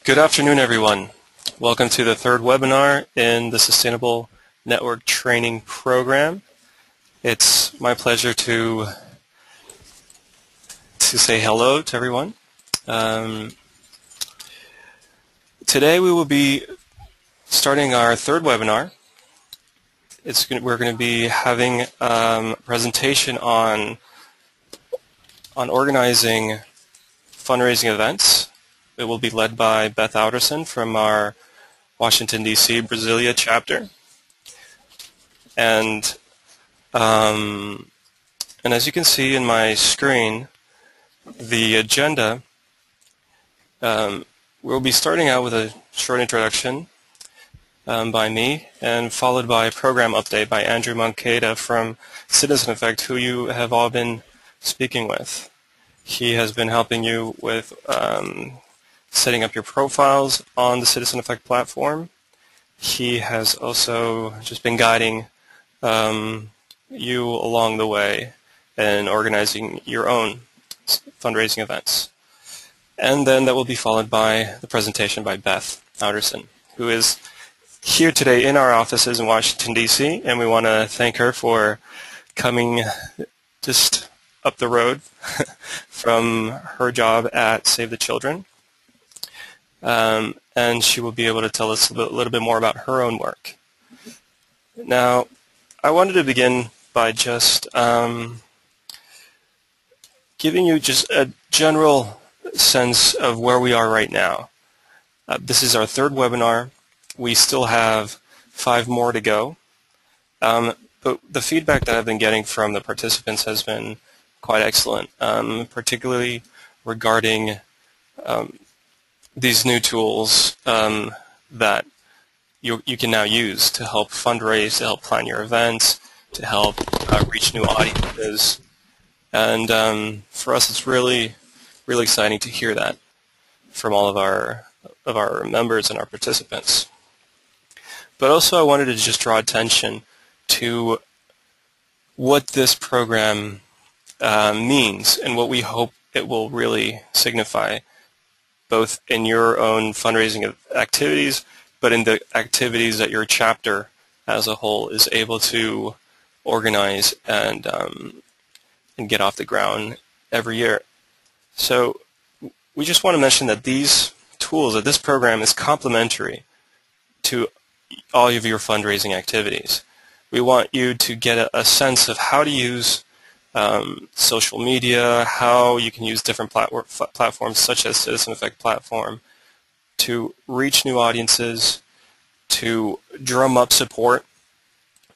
Good afternoon, everyone. Welcome to the third webinar in the Sustainable Network Training Program. It's my pleasure to say hello to everyone. Today we will be starting our third webinar. We're going to be having a presentation on organizing fundraising events. It will be led by Beth Alderson from our Washington, D.C. Brasilia chapter. And as you can see in my screen, the agenda, we'll be starting out with a short introduction by me, and followed by a program update by Andrew Moncada from Citizen Effect, who you have all been speaking with. He has been helping you with setting up your profiles on the Citizen Effect platform. He has also just been guiding you along the way in organizing your own fundraising events. And then that will be followed by the presentation by Beth Alderson, who is here today in our offices in Washington, D.C., and we want to thank her for coming just up the road from her job at Save the Children. And she will be able to tell us a little bit more about her own work. Now, I wanted to begin by just giving you just a general sense of where we are right now. This is our third webinar. We still have 5 more to go. But the feedback that I've been getting from the participants has been quite excellent, particularly regarding these new tools that you can now use to help fundraise, to help plan your events, to help reach new audiences. And for us, it's really, really exciting to hear that from all of our members and our participants. But also, I wanted to just draw attention to what this program means and what we hope it will really signify, both in your own fundraising activities, but in the activities that your chapter as a whole is able to organize and get off the ground every year. So we just want to mention that these tools, that this program is complementary to all of your fundraising activities. We want you to get a sense of how to use social media, how you can use different platforms such as Citizen Effect platform to reach new audiences, to drum up support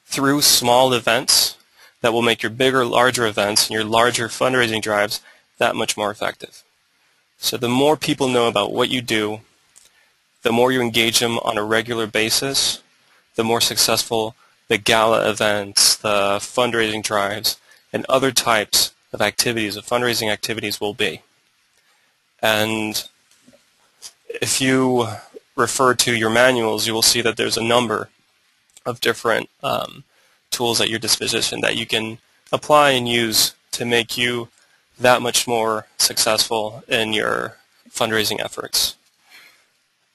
through small events that will make your bigger, larger events and your larger fundraising drives that much more effective. So the more people know about what you do, the more you engage them on a regular basis, the more successful the gala events, the fundraising drives, and other types of activities, of fundraising activities will be. And if you refer to your manuals, you will see that there's a number of different tools at your disposition that you can apply and use to make you that much more successful in your fundraising efforts.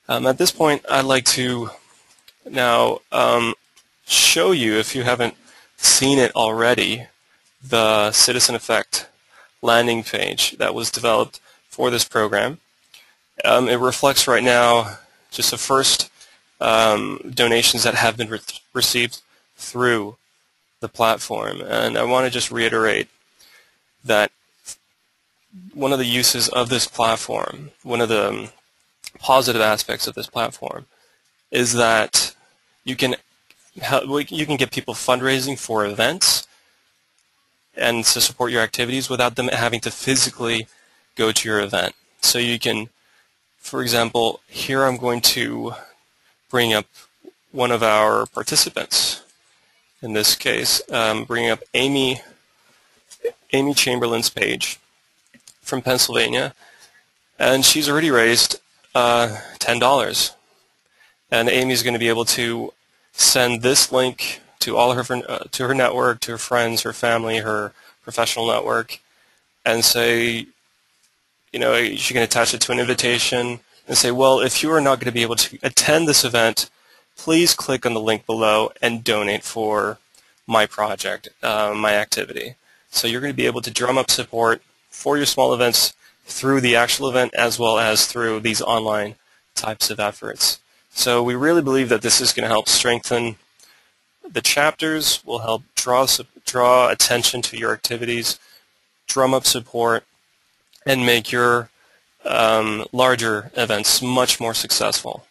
At this point, I'd like to now show you, if you haven't seen it already, the Citizen Effect landing page that was developed for this program. It reflects right now just the first donations that have been received through the platform. And I want to just reiterate that one of the uses of this platform, one of the positive aspects of this platform, is that you can get people fundraising for events and to support your activities without them having to physically go to your event. So you can, for example, here I'm going to bring up one of our participants. In this case, bringing up Amy Chamberlain's page from Pennsylvania, and she's already raised $10. And Amy's going to be able to send this link to all of her to her network, to her friends, her family, her professional network, and say, you know, she can attach it to an invitation and say, well, if you are not going to be able to attend this event, please click on the link below and donate for my project, my activity. So you're going to be able to drum up support for your small events through the actual event as well as through these online types of efforts. So we really believe that this is going to help strengthen the chapters, will help draw attention to your activities, drum up support, and make your larger events much more successful.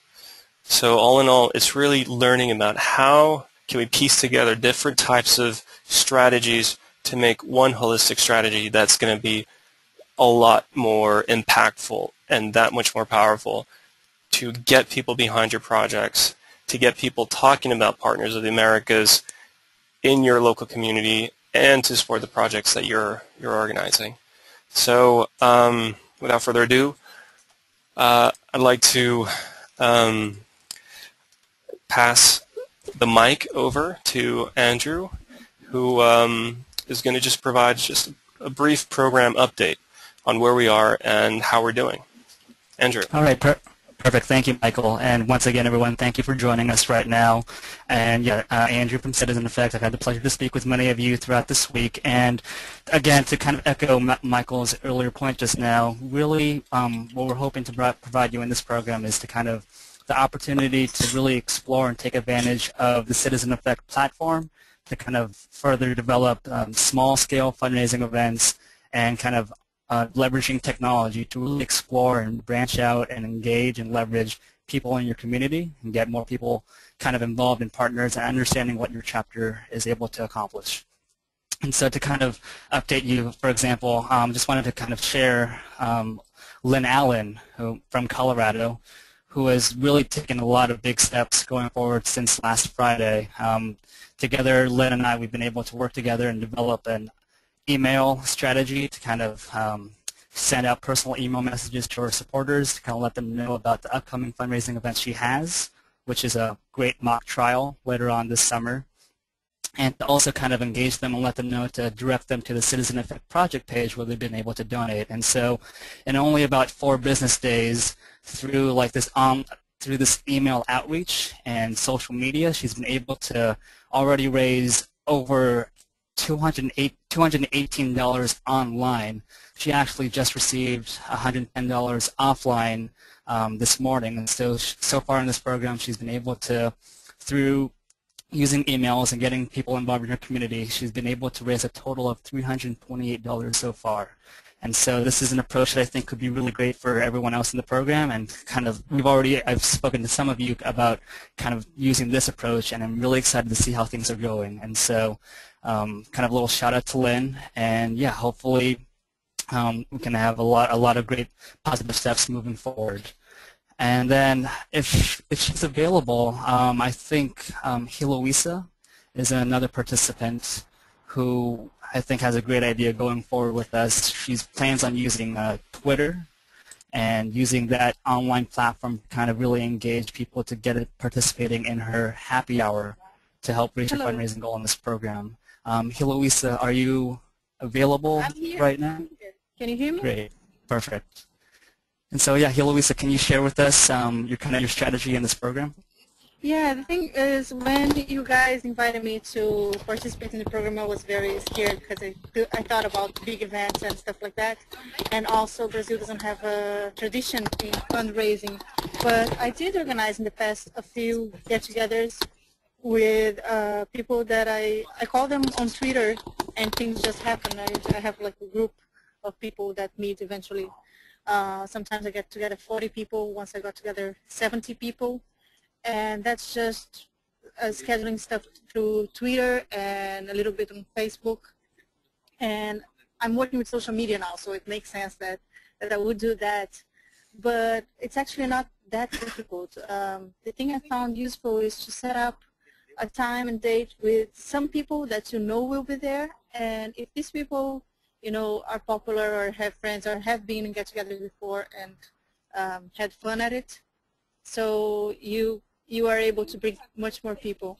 So all in all, it's really learning about how can we piece together different types of strategies to make one holistic strategy that's going to be a lot more impactful and that much more powerful to get people behind your projects, to get people talking about Partners of the Americas in your local community, and to support the projects that you're organizing. So without further ado, I'd like to pass the mic over to Andrew, who is going to just provide just a brief program update on where we are and how we're doing. Andrew. All right, perfect. Thank you, Michael. And once again, everyone, thank you for joining us right now. And yeah, Andrew from Citizen Effect. I've had the pleasure to speak with many of you throughout this week. And again, to kind of echo Michael's earlier point just now, really what we're hoping to provide you in this program is to kind of the opportunity to really explore and take advantage of the Citizen Effect platform to kind of further develop small-scale fundraising events and kind of leveraging technology to really explore and branch out and engage and leverage people in your community and get more people kind of involved in partners and understanding what your chapter is able to accomplish. And so to kind of update you, for example, just wanted to kind of share Lynn Allen from Colorado, who has really taken a lot of big steps going forward since last Friday. Together, Lynn and I, we've been able to work together and develop an email strategy to kind of send out personal email messages to our supporters to kind of let them know about the upcoming fundraising event she has, which is a great mock trial later on this summer, and to also kind of engage them and let them know to direct them to the Citizen Effect project page where they've been able to donate. And so in only about 4 business days through like this through this email outreach and social media, she's been able to already raise over $218 online. She actually just received $110 offline this morning, and so far in this program she's been able to, through using emails and getting people involved in her community, she's been able to raise a total of $328 so far. And so this is an approach that I think could be really great for everyone else in the program, and kind of I've spoken to some of you about kind of using this approach, and I'm really excited to see how things are going. And so kind of a little shout out to Lynn, and yeah, hopefully we can have a lot of great positive steps moving forward. And then if she's available, I think Heloisa is another participant who I think has a great idea going forward with us. She plans on using Twitter and using that online platform to kind of really engage people to get it participating in her happy hour to help reach a fundraising goal in this program. Heloisa, are you available right now? Can you hear me? Great, perfect. And so yeah, Heloisa, can you share with us your strategy in this program? Yeah, the thing is, when you guys invited me to participate in the program, I was very scared because I thought about big events and stuff like that. And also, Brazil doesn't have a tradition in fundraising. But I did organize in the past a few get-togethers with people that I call them on Twitter, and things just happen. I have like a group of people that meet eventually. Sometimes I get together 40 people. Once I got together 70 people. And that's just scheduling stuff through Twitter and a little bit on Facebook. And I'm working with social media now, so it makes sense that I would do that. But it's actually not that difficult. The thing I found useful is to set up a time and date with some people that you know will be there. And if these people, you know, are popular or have friends or have been in get-togethers before and had fun at it, so you are able to bring much more people.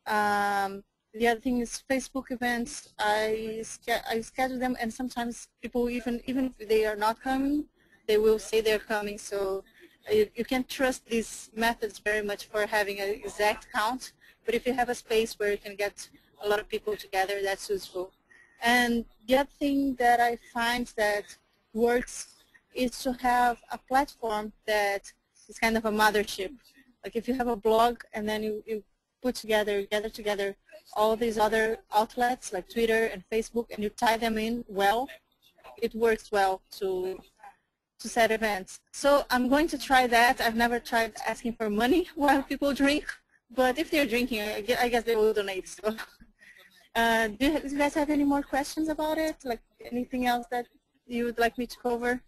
The other thing is Facebook events. I schedule them, and sometimes people, even if they are not coming, they will say they're coming. So you can't trust these methods very much for having an exact count, but if you have a space where you can get a lot of people together, that's useful. And the other thing that I find that works is to have a platform that is kind of a mothership. Like if you have a blog and then you gather together all these other outlets like Twitter and Facebook, and you tie them in well, it works well to set events. So I'm going to try that. I've never tried asking for money while people drink, but if they're drinking, I guess they will donate. So, do you guys have any more questions about it? Like anything else that you would like me to cover?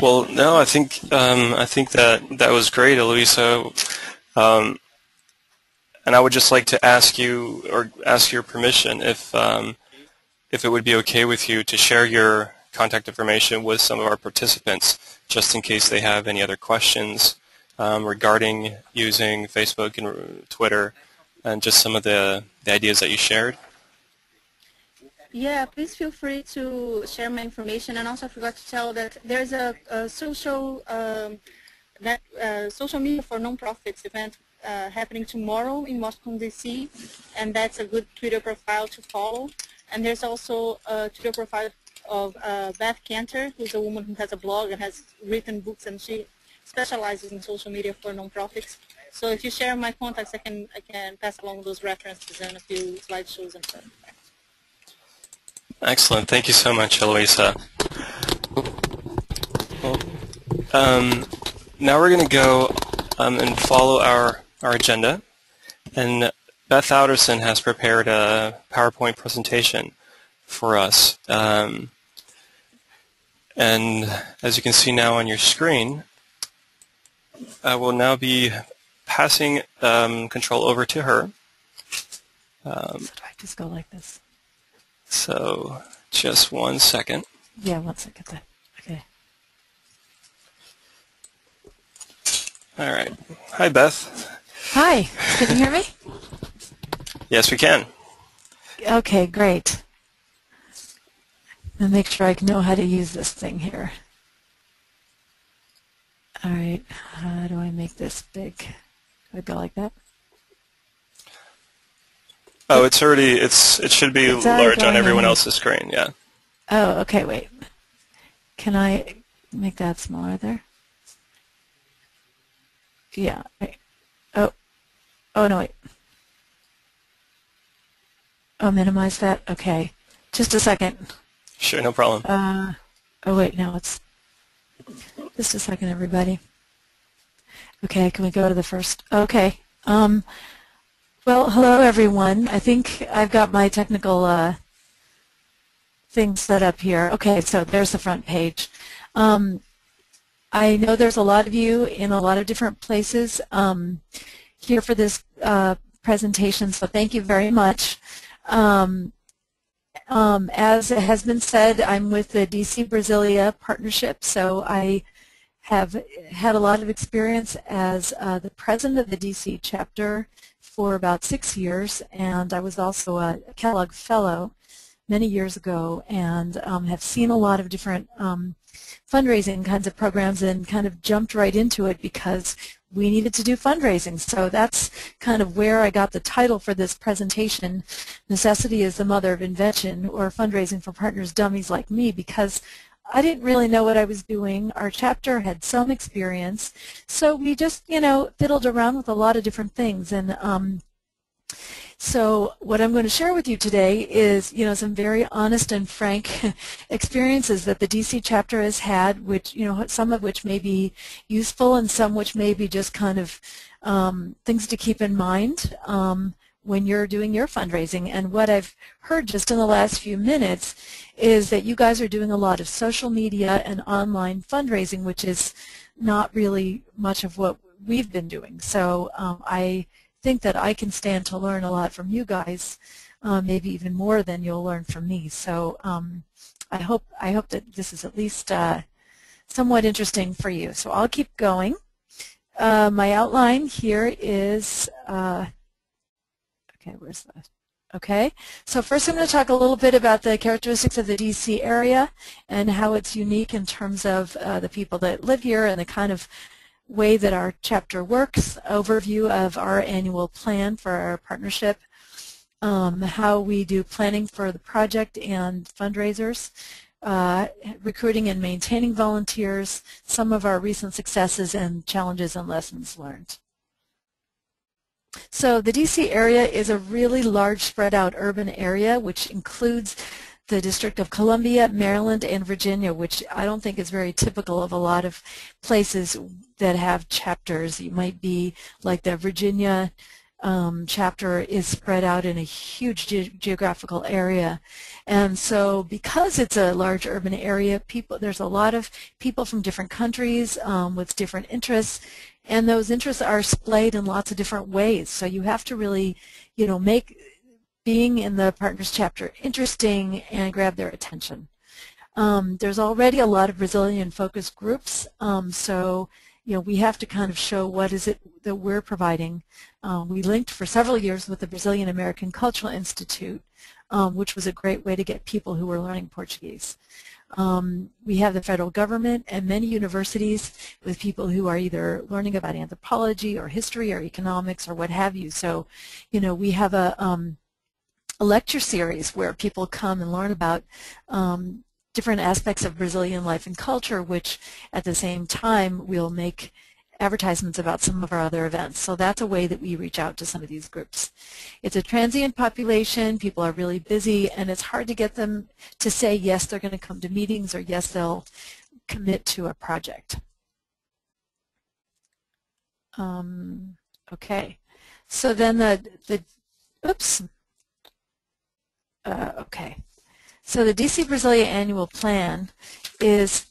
Well, no, I think that was great, Eloisa. And I would just like to ask you, or ask your permission, if it would be okay with you to share your contact information with some of our participants, just in case they have any other questions regarding using Facebook and Twitter, and just some of the ideas that you shared. Yeah, please feel free to share my information. And also I forgot to tell that there's a social media for nonprofits event happening tomorrow in Washington, D.C., and that's a good Twitter profile to follow. And there's also a Twitter profile of Beth Cantor, who's a woman who has a blog and has written books, and she specializes in social media for nonprofits. So if you share my contacts, I can pass along those references and a few slideshows and stuff. Excellent. Thank you so much, Eloisa. Well, now we're going to go and follow our agenda. And Beth Alderson has prepared a PowerPoint presentation for us. And as you can see now on your screen, I will now be passing control over to her. So do I just go like this? So just 1 second. Yeah, 1 second. Okay. All right. Hi, Beth. Hi. Can you hear me? Yes, we can. Okay, great. I'll make sure I know how to use this thing here. All right. How do I make this big? Do I go like that? Oh, it should be large on everyone else's screen, yeah. Oh, okay, wait. Can I make that smaller there? Yeah. Oh, no, wait. Oh, minimize that? Okay. Just a second. Sure, no problem. Oh, wait, now it's... Just a second, everybody. Okay, can we go to the first? Okay. Well, hello, everyone. I think I've got my technical thing set up here. Okay, so there's the front page. I know there's a lot of you in a lot of different places here for this presentation, so thank you very much. As has been said, I'm with the DC Brasilia Partnership, so I have had a lot of experience as the president of the DC chapter for about 6 years, and I was also a Kellogg Fellow many years ago, and have seen a lot of different fundraising kinds of programs and kind of jumped right into it because we needed to do fundraising. So that's kind of where I got the title for this presentation, Necessity is the Mother of Invention, or Fundraising for Partners Dummies Like Me, because I didn't really know what I was doing. Our chapter had some experience, so we just, fiddled around with a lot of different things. And so what I'm going to share with you today is, some very honest and frank experiences that the DC chapter has had, which, some of which may be useful and some which may be just kind of things to keep in mind when you're doing your fundraising. And what I've heard just in the last few minutes is that you guys are doing a lot of social media and online fundraising, which is not really much of what we've been doing. So I think that I can stand to learn a lot from you guys, maybe even more than you'll learn from me. So I hope that this is at least somewhat interesting for you. So I'll keep going. My outline here is okay. Where's that? Okay, so first I'm going to talk a little bit about the characteristics of the DC area and how it's unique in terms of the people that live here and the kind of way that our chapter works, overview of our annual plan for our partnership, how we do planning for the project and fundraisers, recruiting and maintaining volunteers, some of our recent successes and challenges and lessons learned. So the DC area is a really large spread out urban area which includes the District of Columbia, Maryland, and Virginia, which I don't think is very typical of a lot of places that have chapters. You might be like the Virginia chapter is spread out in a huge geographical area. And so because it's a large urban area, there's a lot of people from different countries with different interests, and those interests are splayed in lots of different ways. So you have to really, make being in the Partners chapter interesting and grab their attention. There's already a lot of Brazilian focus groups, so we have to kind of show what is it that we're providing. We linked for several years with the Brazilian American Cultural Institute, which was a great way to get people who were learning Portuguese. We have the federal government and many universities with people who are either learning about anthropology or history or economics or what have you. So, we have a lecture series where people come and learn about different aspects of Brazilian life and culture, which at the same time we'll make advertisements about some of our other events. So that's a way that we reach out to some of these groups. It's a transient population, people are really busy, and it's hard to get them to say yes, they're going to come to meetings, or yes, they'll commit to a project. Okay, so then okay. So the DC Brasilia annual plan is,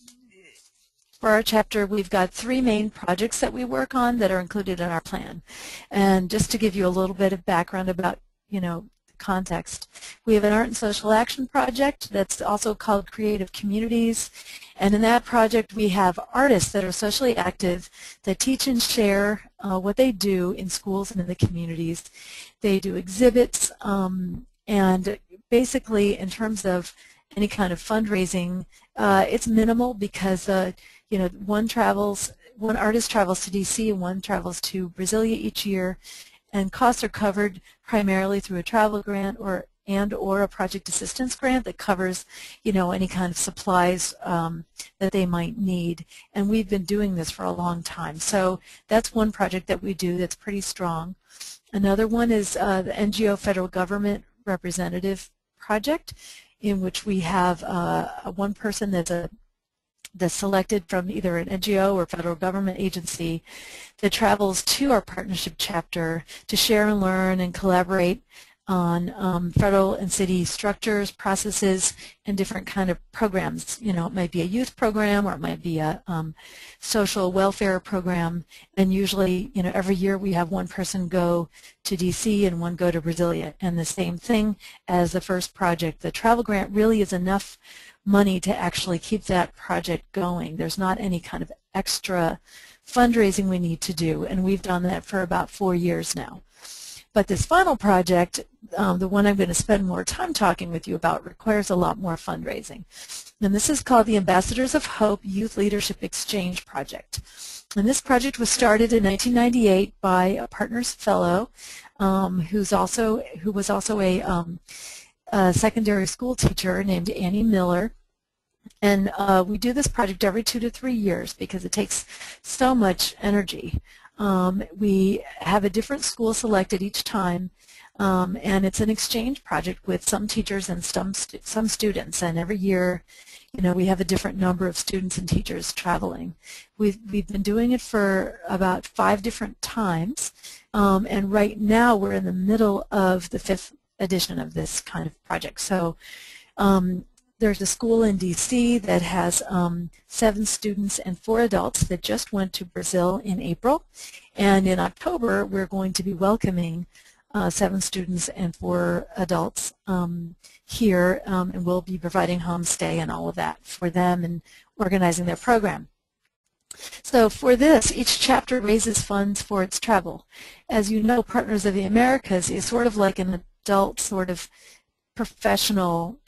for our chapter, we've got 3 main projects that we work on that are included in our plan. And just to give you a little bit of background about, the context, we have an art and social action project that's also called Creative Communities. And in that project, we have artists that are socially active that teach and share what they do in schools and in the communities. They do exhibits, and basically, in terms of any kind of fundraising, it's minimal because one artist travels to DC and one travels to Brasilia each year, and costs are covered primarily through a travel grant or a project assistance grant that covers any kind of supplies that they might need. And we've been doing this for a long time. So that's one project that we do that's pretty strong. Another one is the NGO federal government representative project, in which we have one person that's selected from either an NGO or federal government agency that travels to our partnership chapter to share and learn and collaborate on federal and city structures, processes, and different kind of programs. It might be a youth program, or it might be a social welfare program. And usually, every year we have one person go to DC and one go to Brasilia. And the same thing as the first project. The travel grant really is enough money to actually keep that project going. There's not any kind of extra fundraising we need to do, and we've done that for about 4 years now. But this final project, the one I'm going to spend more time talking with you about, requires a lot more fundraising. And this is called the Ambassadors of Hope Youth Leadership Exchange Project. And this project was started in 1998 by a Partners Fellow who was also a secondary school teacher named Annie Miller. And we do this project every 2 to 3 years because it takes so much energy. We have a different school selected each time, and it's an exchange project with some teachers and some students. And every year, we have a different number of students and teachers traveling. We've been doing it for about 5 different times, and right now we're in the middle of the 5th edition of this kind of project. So there's a school in DC that has 7 students and 4 adults that just went to Brazil in April, and in October we're going to be welcoming 7 students and 4 adults here, and we'll be providing homestay and all of that for them and organizing their program. So for this, each chapter raises funds for its travel. As you know, Partners of the Americas is sort of like an adult sort of professional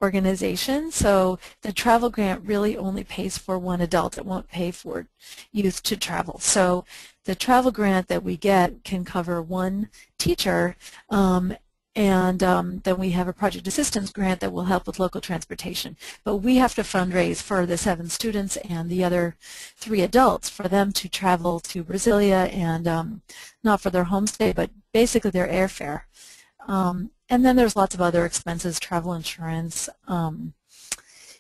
organization. So the travel grant really only pays for one adult. It won't pay for youth to travel. So the travel grant that we get can cover one teacher, and then we have a project assistance grant that will help with local transportation. But we have to fundraise for the 7 students and the other 3 adults for them to travel to Brasilia, and not for their homestay, but basically their airfare. And then there's lots of other expenses, travel insurance,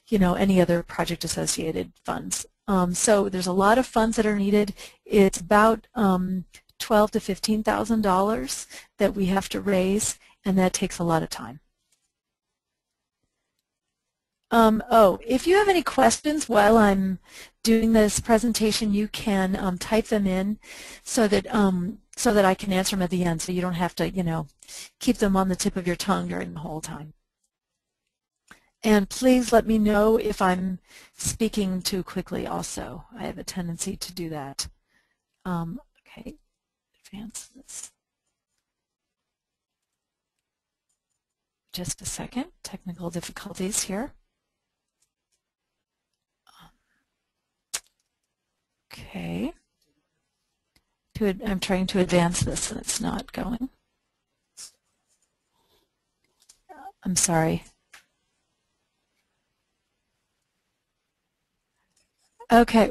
you know, any other project associated funds. So there's a lot of funds that are needed. It's about $12,000 to $15,000 that we have to raise, and that takes a lot of time. Oh, if you have any questions while I'm doing this presentation, you can type them in so that I can answer them at the end, so you don't have to, you know, keep them on the tip of your tongue during the whole time. And please let me know if I'm speaking too quickly also. I have a tendency to do that. Okay, advance this. Just a second, technical difficulties here. Okay. I'm trying to advance this and it's not going. I'm sorry. Okay.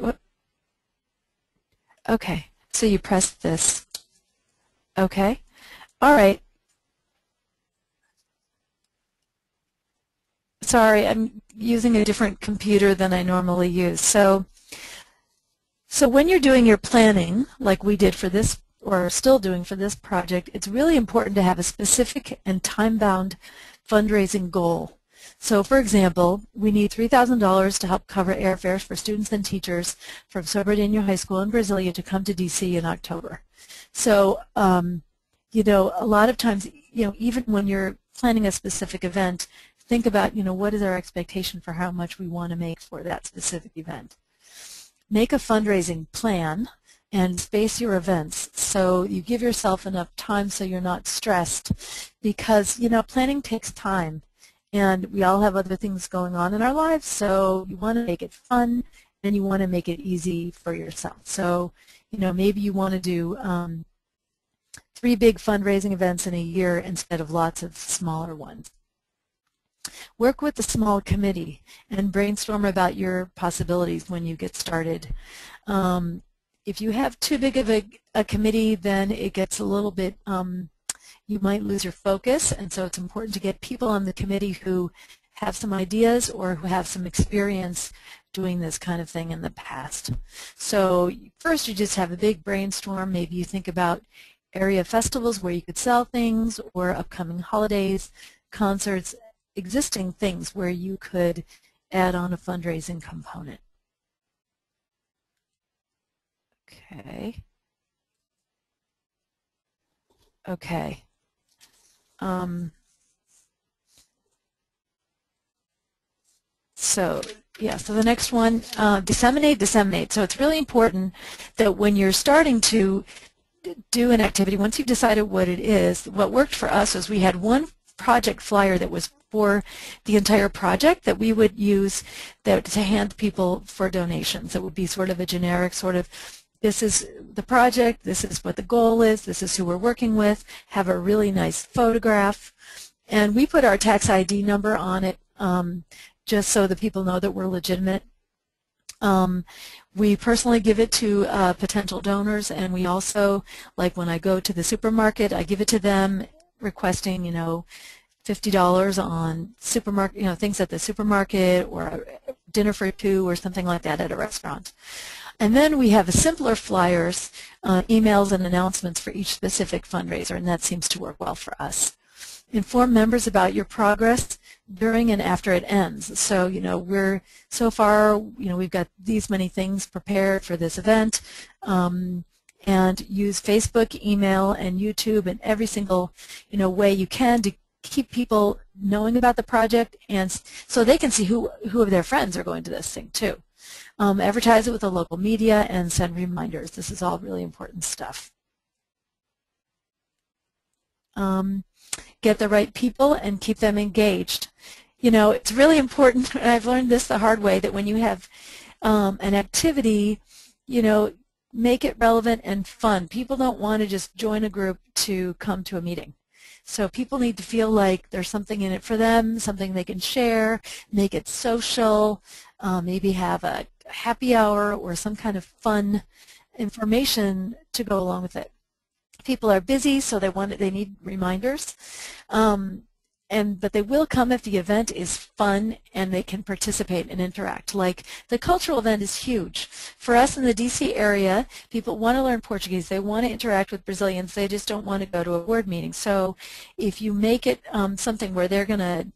Okay. So you press this. Okay. All right. Sorry, I'm using a different computer than I normally use. So when you're doing your planning, like we did for this, or still doing for this project, it's really important to have a specific and time-bound fundraising goal. So for example, we need $3,000 to help cover airfares for students and teachers from Sobradinho High School in Brasilia to come to DC in October. So, you know, a lot of times, you know, even when you're planning a specific event, think about, you know, what is our expectation for how much we want to make for that specific event. Make a fundraising plan and space your events so you give yourself enough time so you're not stressed, because, you know, planning takes time and we all have other things going on in our lives, so you want to make it fun and you want to make it easy for yourself. So, you know, maybe you want to do 3 big fundraising events in a year instead of lots of smaller ones. Work with a small committee and brainstorm about your possibilities when you get started. If you have too big of a committee, then it gets a little bit, you might lose your focus, and so it's important to get people on the committee who have some ideas or who have some experience doing this kind of thing in the past. So first you just have a big brainstorm. Maybe you think about area festivals where you could sell things, or upcoming holidays, concerts, existing things where you could add on a fundraising component. Okay. Okay. So the next one, disseminate. So it's really important that when you're starting to do an activity, once you've decided what it is, what worked for us was we had one project flyer that was for the entire project that we would use to hand people for donations. It would be sort of a generic sort of, this is the project, this is what the goal is, this is who we're working with, have a really nice photograph, and we put our tax ID number on it just so that people know that we're legitimate. We personally give it to potential donors, and we also, like when I go to the supermarket, I give it to them requesting, you know, $50 on supermarket, you know, things at the supermarket, or dinner for 2 or something like that at a restaurant. And then we have simpler flyers, emails and announcements for each specific fundraiser, and that seems to work well for us. Inform members about your progress during and after it ends. So, you know, so far, you know, we've got these many things prepared for this event, and use Facebook, email, and YouTube, and every single, you know, way you can to keep people knowing about the project, and so they can see who of their friends are going to this thing too. Advertise it with the local media and send reminders. This is all really important stuff. get the right people and keep them engaged. You know, it's really important, and I've learned this the hard way, that when you have an activity, you know, make it relevant and fun. People don't want to just join a group to come to a meeting. So people need to feel like there's something in it for them, something they can share, make it social, maybe have a happy hour or some kind of fun information to go along with it. People are busy, so they need reminders. But they will come if the event is fun and they can participate and interact. Like the cultural event is huge. For us in the DC area, people want to learn Portuguese. They want to interact with Brazilians. They just don't want to go to a board meeting. So if you make it something where they're going to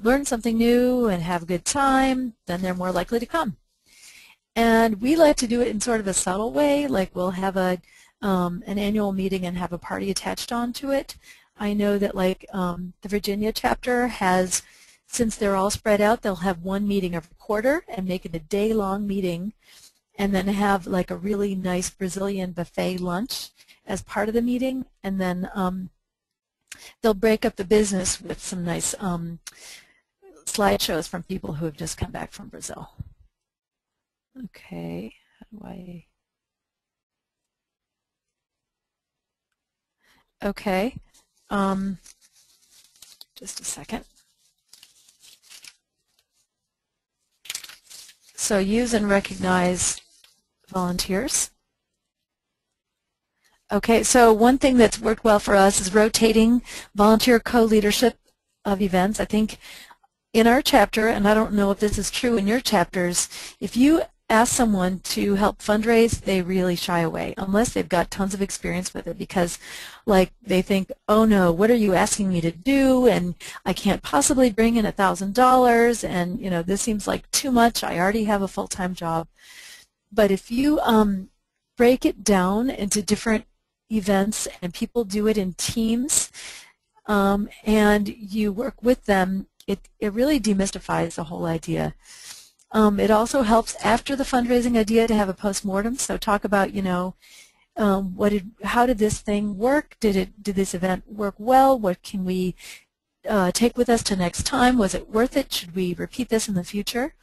learn something new and have a good time, then they're more likely to come. And we like to do it in sort of a subtle way, like we'll have an annual meeting and have a party attached onto it. I know that like the Virginia chapter has, since they're all spread out, they'll have one meeting every quarter and make it a day-long meeting, and then have like a really nice Brazilian buffet lunch as part of the meeting, and then they'll break up the business with some nice slideshows from people who have just come back from Brazil. Okay, how do I... Okay. Just a second. So use and recognize volunteers. Okay, so one thing that's worked well for us is rotating volunteer co-leadership of events. I think in our chapter, and I don't know if this is true in your chapters, if you ask someone to help fundraise, they really shy away unless they've got tons of experience with it, because like they think, oh no, what are you asking me to do, and I can't possibly bring in $1,000, and you know, this seems like too much, I already have a full-time job. But if you break it down into different events and people do it in teams and you work with them, it really demystifies the whole idea. It also helps after the fundraising idea to have a post-mortem. So talk about, you know, how did this thing work? Did this event work well? What can we take with us to next time? Was it worth it? Should we repeat this in the future?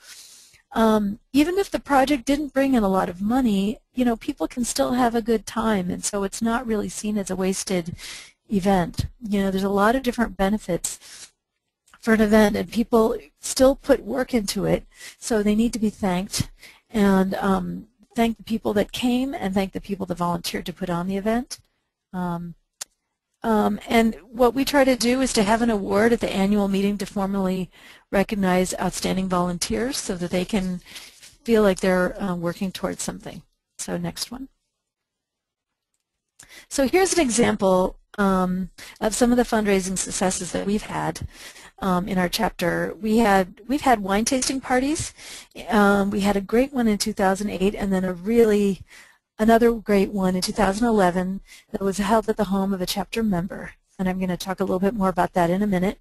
Even if the project didn't bring in a lot of money, you know, people can still have a good time, and so it's not really seen as a wasted event. You know, there's a lot of different benefits for an event, and people still put work into it, so they need to be thanked, and thank the people that came and thank the people that volunteered to put on the event. And what we try to do is to have an award at the annual meeting to formally recognize outstanding volunteers so that they can feel like they're working towards something. So next one. So here's an example of some of the fundraising successes that we've had in our chapter. We've had wine tasting parties. We had a great one in 2008, and then another great one in 2011 that was held at the home of a chapter member. And I'm going to talk a little bit more about that in a minute.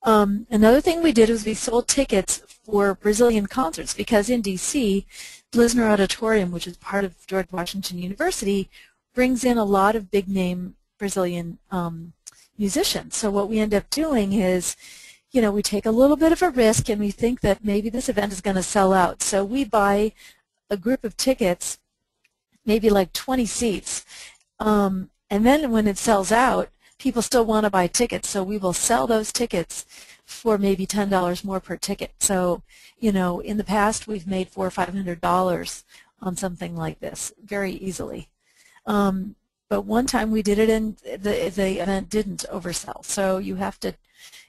Another thing we did was we sold tickets for Brazilian concerts, because in DC, Lisner Auditorium, which is part of George Washington University, brings in a lot of big-name Brazilian musicians. So what we end up doing is, you know, we take a little bit of a risk and we think that maybe this event is going to sell out. So we buy a group of tickets, maybe like 20 seats, and then when it sells out, people still want to buy tickets, so we will sell those tickets for maybe $10 more per ticket. So, you know, in the past we've made $400 or $500 on something like this very easily. But one time we did it and the event didn't oversell. So you have to,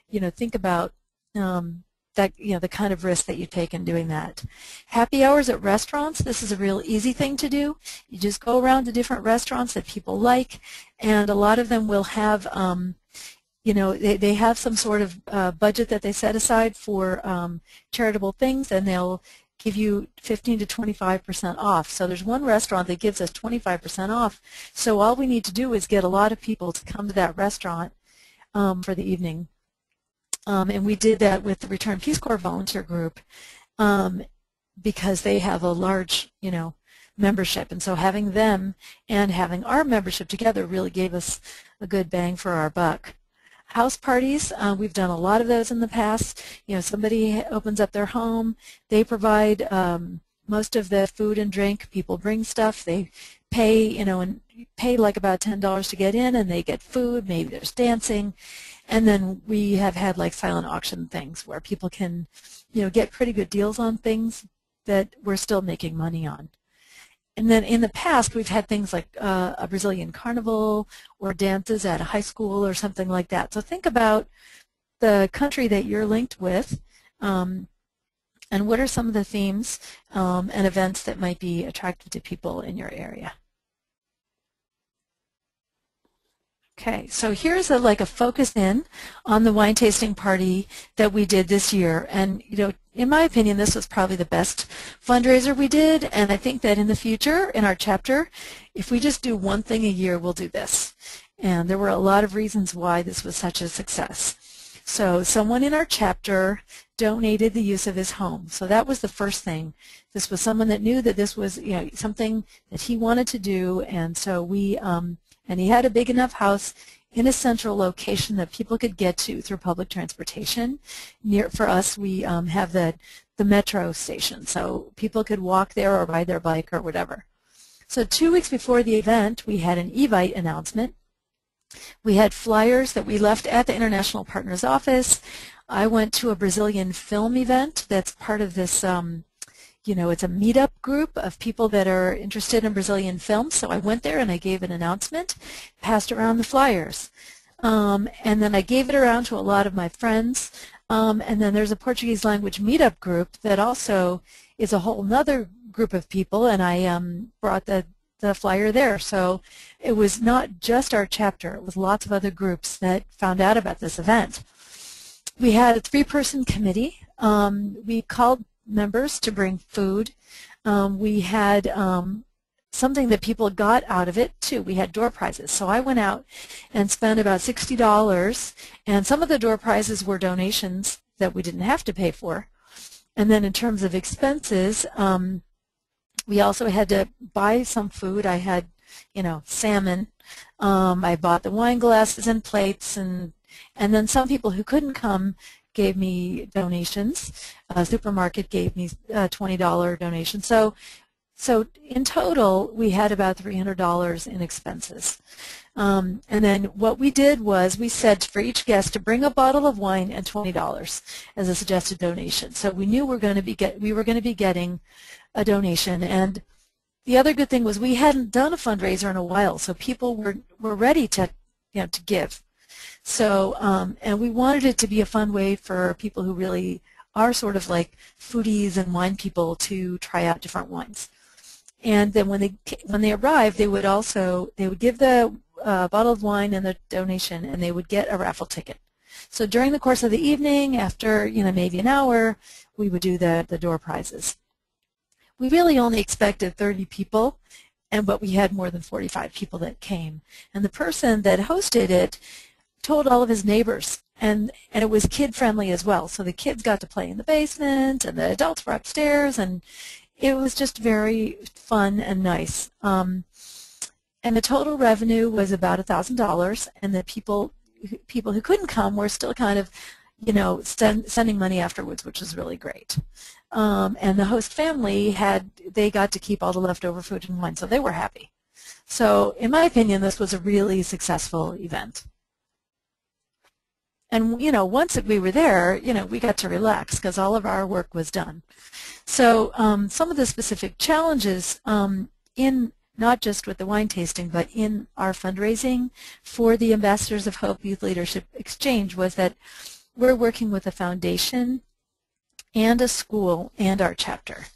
you know, think about that, you know, the kind of risk that you take in doing that. Happy hours at restaurants, this is a real easy thing to do. You just go around to different restaurants that people like, and a lot of them will have, you know, they have some sort of budget that they set aside for charitable things, and they'll give you 15 to 25% off. So there's one restaurant that gives us 25% off, so all we need to do is get a lot of people to come to that restaurant for the evening. And we did that with the Return Peace Corps volunteer group because they have a large, you know, membership. And so having them and having our membership together really gave us a good bang for our buck. House parties, we've done a lot of those in the past. You know, somebody opens up their home, they provide most of the food and drink, people bring stuff, they pay, you know, and pay like about $10 to get in, and they get food, maybe there's dancing, and then we have had like silent auction things where people can, you know, get pretty good deals on things that we're still making money on. And then in the past, we've had things like a Brazilian carnival or dances at a high school or something like that. So think about the country that you're linked with, and what are some of the themes and events that might be attractive to people in your area. Okay, so here's like a focus in on the wine tasting party that we did this year. And, you know, in my opinion, this was probably the best fundraiser we did. And I think that in the future, in our chapter, if we just do one thing a year, we'll do this. And there were a lot of reasons why this was such a success. So someone in our chapter donated the use of his home. So that was the first thing. This was someone that knew that this was, you know, something that he wanted to do. And so we, and he had a big enough house in a central location that people could get to through public transportation. For us, we have the metro station, so people could walk there or ride their bike or whatever. So 2 weeks before the event, we had an Evite announcement. We had flyers that we left at the International Partners Office. I went to a Brazilian film event that's part of this you know, it's a meetup group of people that are interested in Brazilian films. So I went there and I gave an announcement, passed around the flyers. And then I gave it around to a lot of my friends. And then there's a Portuguese language meetup group that also is a whole nother group of people, and I brought the flyer there. So it was not just our chapter, it was lots of other groups that found out about this event. We had a 3-person committee. We called members to bring food. We had something that people got out of it too. We had door prizes. So I went out and spent about $60, and some of the door prizes were donations that we didn't have to pay for. And then in terms of expenses, we also had to buy some food. I had, you know, salmon. I bought the wine glasses and plates, and then some people who couldn't come gave me donations. A supermarket gave me a $20 donation. So in total, we had about $300 in expenses. And then what we did was we said for each guest to bring a bottle of wine and $20 as a suggested donation. So we knew we were going to be getting a donation. And the other good thing was we hadn't done a fundraiser in a while, so people were ready to, you know, to give. So, and we wanted it to be a fun way for people who really are sort of like foodies and wine people to try out different wines. And then when they arrived, they would give the bottle of wine and the donation, and they would get a raffle ticket. So during the course of the evening, after, you know, maybe an hour, we would do the door prizes. We really only expected 30 people, but we had more than 45 people that came. And the person that hosted it told all of his neighbors, and it was kid-friendly as well. So the kids got to play in the basement, and the adults were upstairs, and it was just very fun and nice. And the total revenue was about $1,000, and the people who couldn't come were still kind of, you know, sending money afterwards, which was really great. And the host family they got to keep all the leftover food and wine, so they were happy. So in my opinion, this was a really successful event. And, you know, once we were there, you know, we got to relax because all of our work was done. So some of the specific challenges in not just with the wine tasting, but in our fundraising for the Ambassadors of Hope Youth Leadership Exchange was that we're working with a foundation and a school and our chapter.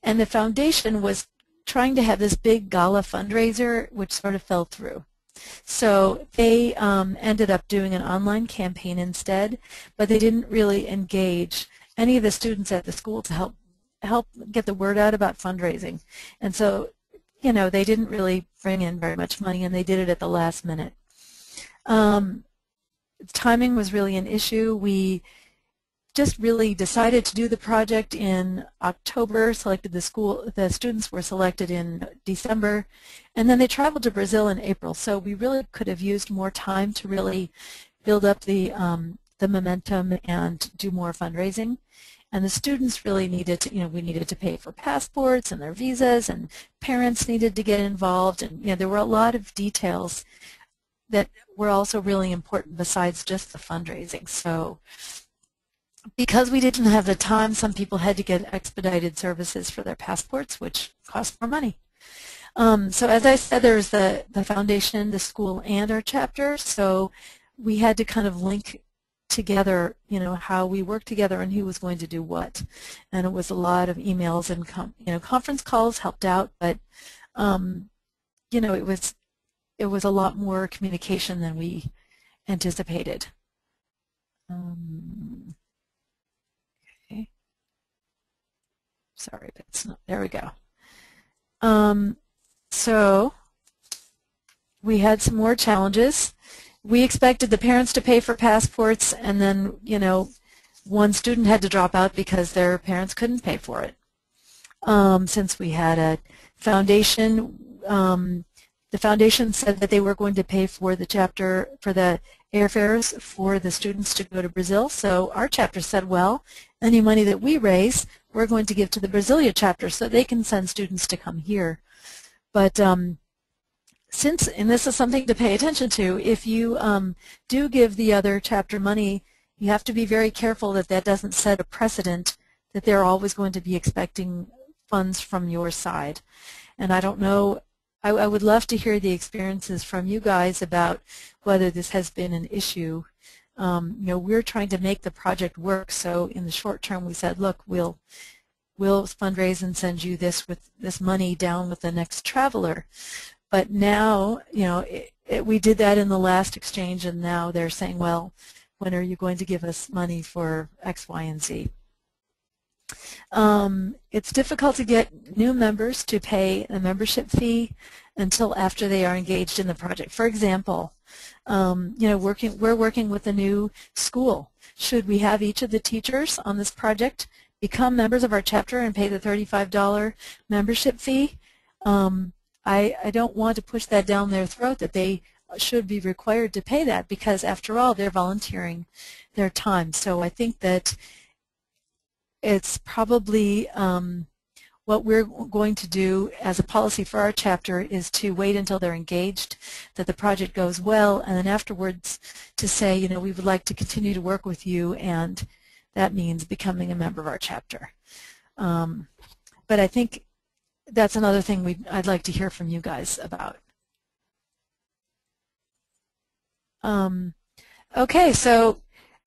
And the foundation was trying to have this big gala fundraiser, which sort of fell through. So they ended up doing an online campaign instead, but they didn't really engage any of the students at the school to help get the word out about fundraising. And so, you know, they didn't really bring in very much money, and they did it at the last minute. Timing was really an issue. We just really decided to do the project in October, the students were selected in December, and then they traveled to Brazil in April. So we really could have used more time to really build up the momentum and do more fundraising. And the students really needed to, we needed to pay for passports and their visas, and parents needed to get involved, and there were a lot of details that were also really important besides just the fundraising. So because we didn't have the time, some people had to get expedited services for their passports, which cost more money. So as I said, there's the foundation, the school, and our chapter. So we had to kind of link together, how we work together and who was going to do what. And it was a lot of emails and conference calls helped out, but it was a lot more communication than we anticipated. Okay. Sorry, that's not. There we go. So we had some more challenges. We expected the parents to pay for passports, and then, one student had to drop out because their parents couldn't pay for it. Since we had a foundation, the foundation said that they were going to pay for the chapter, for the airfares for the students to go to Brazil. So our chapter said, well, any money that we raise, we're going to give to the Brasilia chapter so they can send students to come here. But and this is something to pay attention to, if you do give the other chapter money, you have to be very careful that that doesn't set a precedent that they're always going to be expecting funds from your side. And I don't know, I would love to hear the experiences from you guys about whether this has been an issue. We're trying to make the project work, so in the short term we said, look, we'll fundraise and send you this money down with the next traveler. But now, we did that in the last exchange, and now they're saying, well, when are you going to give us money for X, Y, and Z? It's difficult to get new members to pay a membership fee until after they are engaged in the project. For example, we're working with a new school. Should we have each of the teachers on this project become members of our chapter and pay the $35 membership fee? I don't want to push that down their throat that they should be required to pay that, because after all, they're volunteering their time. So I think that it's probably what we're going to do as a policy for our chapter is to wait until they're engaged, that the project goes well, and then afterwards to say, we would like to continue to work with you, and that means becoming a member of our chapter. But I think that's another thing I'd like to hear from you guys about. Okay, so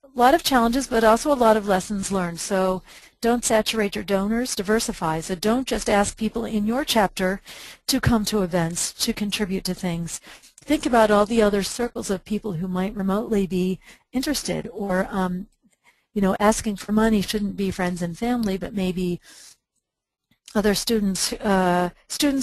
a lot of challenges, but also a lot of lessons learned. So don't saturate your donors, diversify. So don't just ask people in your chapter to come to events, to contribute to things. Think about all the other circles of people who might remotely be interested, or asking for money shouldn't be friends and family, but maybe other students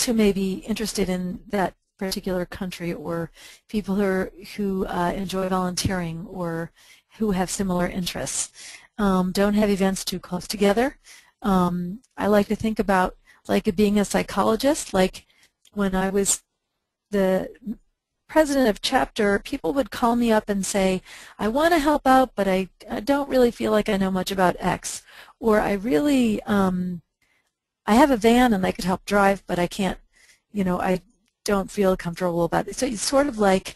who may be interested in that particular country, or people who enjoy volunteering or who have similar interests. Don't have events too close together. I like to think about like being a psychologist. Like when I was the president of chapter, people would call me up and say, I want to help out, but I don't really feel like I know much about X, or I really I have a van and I could help drive, but I can't, I don't feel comfortable about it. So it's sort of like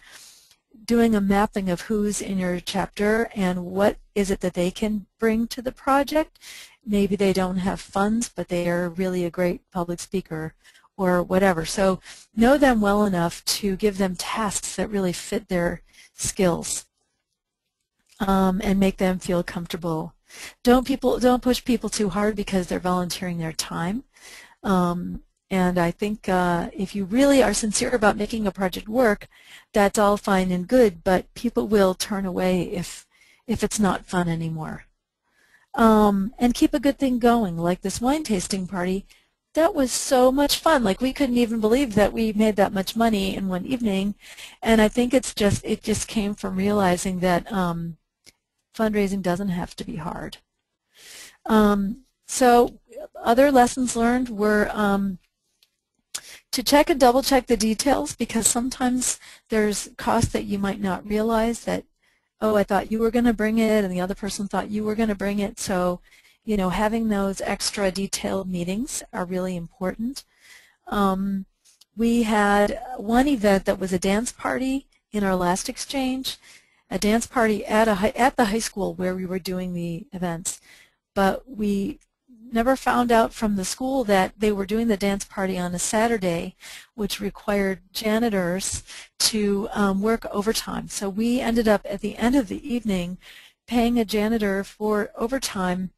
doing a mapping of who's in your chapter and what is it that they can bring to the project. Maybe they don't have funds, but they are really a great public speaker or whatever. So know them well enough to give them tasks that really fit their skills and make them feel comfortable. Don't push people too hard because they're volunteering their time. And I think if you really are sincere about making a project work, that's all fine and good, but people will turn away if it's not fun anymore. And keep a good thing going, like this wine tasting party. That was so much fun. Like, we couldn't even believe that we made that much money in one evening. And I think it just came from realizing that fundraising doesn't have to be hard. So other lessons learned were to check and double check the details, because sometimes there's costs that you might not realize that oh, I thought you were going to bring it, and the other person thought you were going to bring it. So, having those extra detailed meetings are really important. We had one event that was a dance party in our last exchange, a dance party at the high school where we were doing the events. But we never found out from the school that they were doing the dance party on a Saturday, which required janitors to work overtime. So we ended up at the end of the evening paying a janitor for overtime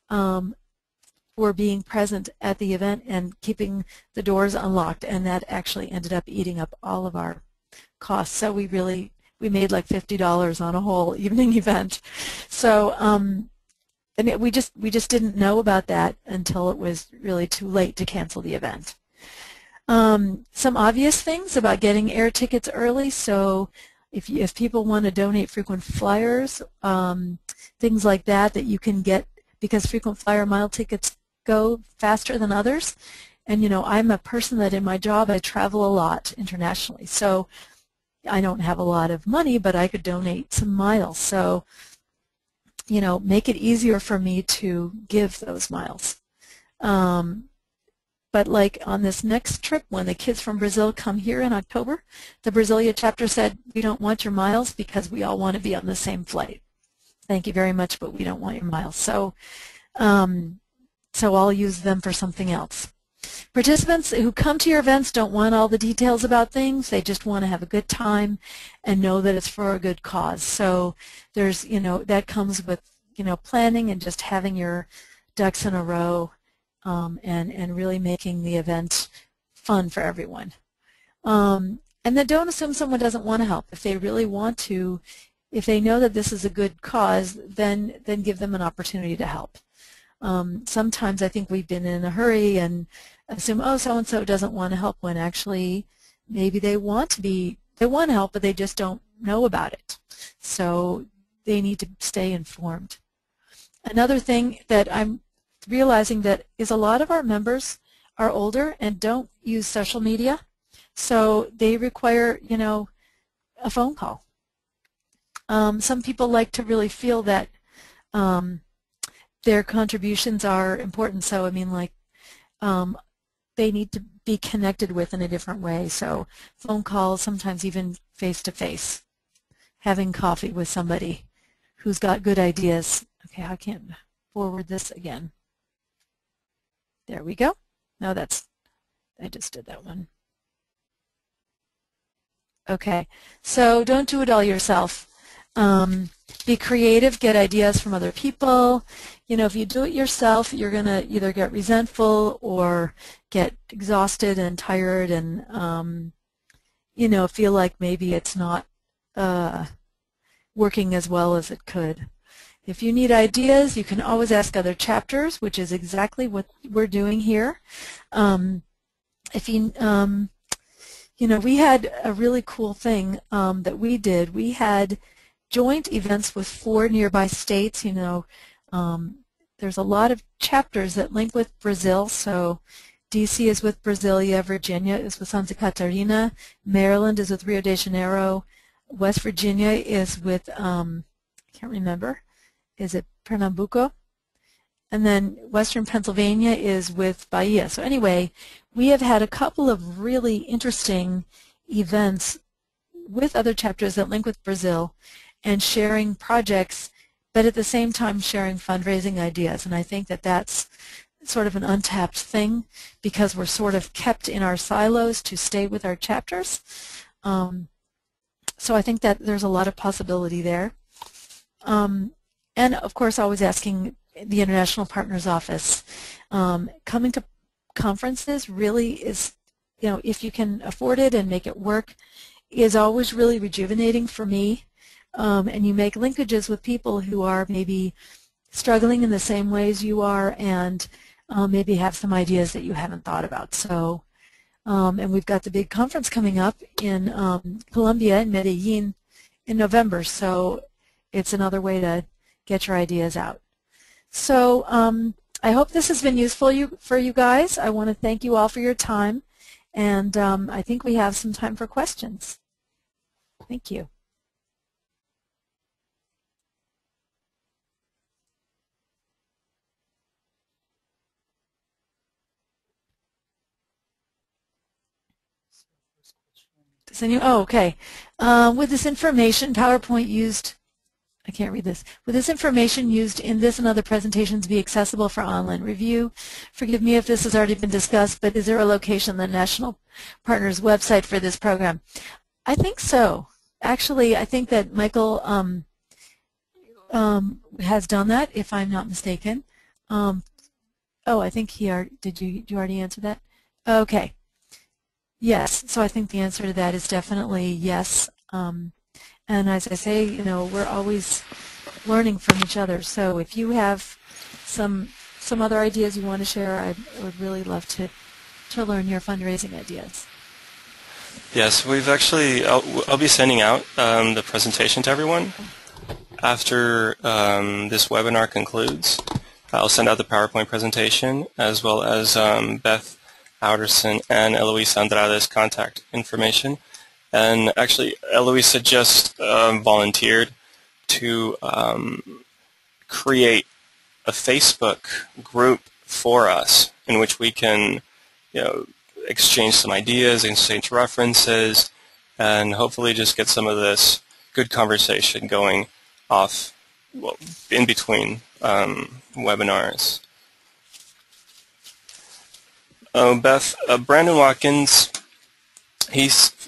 for being present at the event and keeping the doors unlocked, and that actually ended up eating up all of our costs. So we made like $50 on a whole evening event. So and we just didn't know about that until it was really too late to cancel the event. Some obvious things about getting air tickets early. So if people want to donate frequent flyers, things like that you can get, because frequent flyer mile tickets go faster than others. And I'm a person that in my job I travel a lot internationally. So I don't have a lot of money, but I could donate some miles. So make it easier for me to give those miles. But like on this next trip, when the kids from Brazil come here in October, the Brasilia chapter said, we don't want your miles because we all want to be on the same flight. Thank you very much, but we don't want your miles. So, so I'll use them for something else. Participants who come to your events don't want all the details about things. They just want to have a good time and know that it's for a good cause. So there's, that comes with, planning and just having your ducks in a row and really making the event fun for everyone. And then don't assume someone doesn't want to help. If they really want to, if they know that this is a good cause, then give them an opportunity to help. Sometimes I think we've been in a hurry and assume, oh, so-and-so doesn't want to help, when actually maybe they want to help, but they just don't know about it. So they need to stay informed. Another thing that I'm realizing that is a lot of our members are older and don't use social media, so they require, a phone call. Some people like to really feel that their contributions are important. So I mean, like, they need to be connected with in a different way. So phone calls, sometimes even face-to-face, having coffee with somebody who's got good ideas. Okay, I can't forward this again. There we go. No, I just did that one. Okay, so don't do it all yourself. Be creative, get ideas from other people. If you do it yourself, you're going to either get resentful or get exhausted and tired and, feel like maybe it's not working as well as it could. If you need ideas, you can always ask other chapters, which is exactly what we're doing here. If you, we had a really cool thing that we did. We had joint events with 4 nearby states. There's a lot of chapters that link with Brazil. So DC is with Brasilia, Virginia is with Santa Catarina, Maryland is with Rio de Janeiro, West Virginia is with, I can't remember, is it Pernambuco? And then Western Pennsylvania is with Bahia. So anyway, we have had a couple of really interesting events with other chapters that link with Brazil and sharing projects, but at the same time sharing fundraising ideas. And I think that that's sort of an untapped thing because we're sort of kept in our silos to stay with our chapters. So I think that there's a lot of possibility there. And of course, always asking the International Partners Office. Coming to conferences really is, if you can afford it and make it work, is always really rejuvenating for me. And you make linkages with people who are maybe struggling in the same ways you are and maybe have some ideas that you haven't thought about. So, and we've got the big conference coming up in Colombia, in Medellin, in November. So it's another way to get your ideas out. So I hope this has been useful for you guys. I want to thank you all for your time. And I think we have some time for questions. Thank you. continue. Oh, okay. With this information, PowerPoint used, I can't read this. With this information used in this and other presentations be accessible for online review? Forgive me if this has already been discussed, but is there a location on the National Partners website for this program? I think so. Actually, I think that Michael has done that, if I'm not mistaken. Oh, I think he already, did you already answer that? Okay. Yes, so I think the answer to that is definitely yes. And as I say, you know, we're always learning from each other. So if you have some other ideas you want to share, I would really love to learn your fundraising ideas. Yes, we've actually, I'll be sending out the presentation to everyone after this webinar concludes. I'll send out the PowerPoint presentation as well as Beth Alderson and Eloisa Andrade's contact information. And actually, Eloisa just volunteered to create a Facebook group for us in which we can, you know, exchange some ideas, exchange references, and hopefully just get some of this good conversation going off, well, in between webinars. Beth, Brandon Watkins,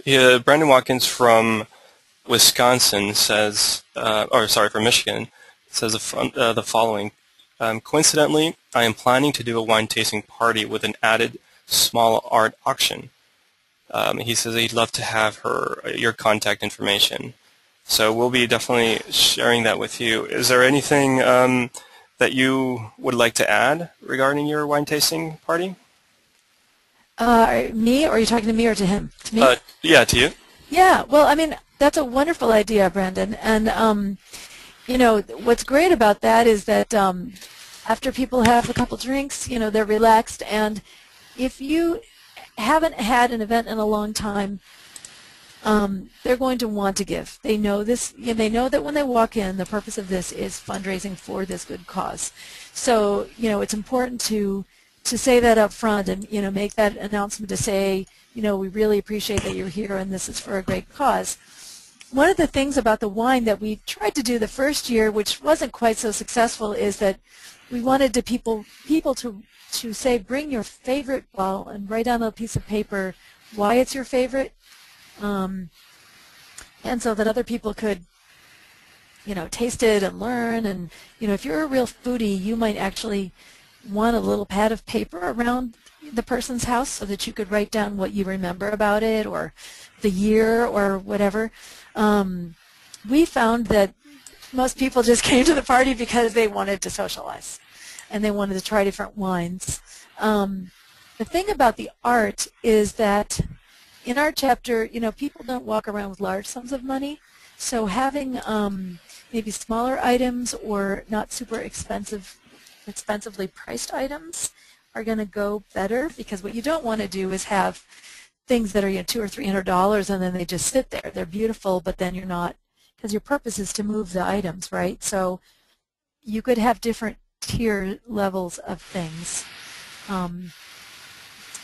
Brandon Watkins from Wisconsin says, from Michigan, says the following. Coincidentally, I am planning to do a wine tasting party with an added small art auction. He says he'd love to have your contact information. So we'll be definitely sharing that with you. Is there anything that you would like to add regarding your wine tasting party? Me, or are you talking to me or to him? To me? Yeah, to you. Yeah, well, I mean, that's a wonderful idea, Brandon. And, you know, what's great about that is that after people have a couple drinks, you know, they're relaxed. And if you haven't had an event in a long time, they're going to want to give. They know this. You know, they know that when they walk in, the purpose of this is fundraising for this good cause. So, you know, it's important to say that up front and, you know, make that announcement to say, you know, we really appreciate that you're here and this is for a great cause. One of the things about the wine that we tried to do the first year, which wasn't quite so successful, is that we wanted to people to say, bring your favorite bottle and write on a piece of paper why it's your favorite, and so that other people could, you know, taste it and learn. And, you know, if you're a real foodie, you might actually want a little pad of paper around the person's house so that you could write down what you remember about it or the year or whatever. We found that most people just came to the party because they wanted to socialize and they wanted to try different wines. The thing about the art is that in our chapter, you know, people don't walk around with large sums of money, so having maybe smaller items or not super expensively priced items are going to go better, because what you don't want to do is have things that are, you know, $200 or $300 and then they just sit there. They're beautiful, but then you're not, because your purpose is to move the items, right? So you could have different tier levels of things,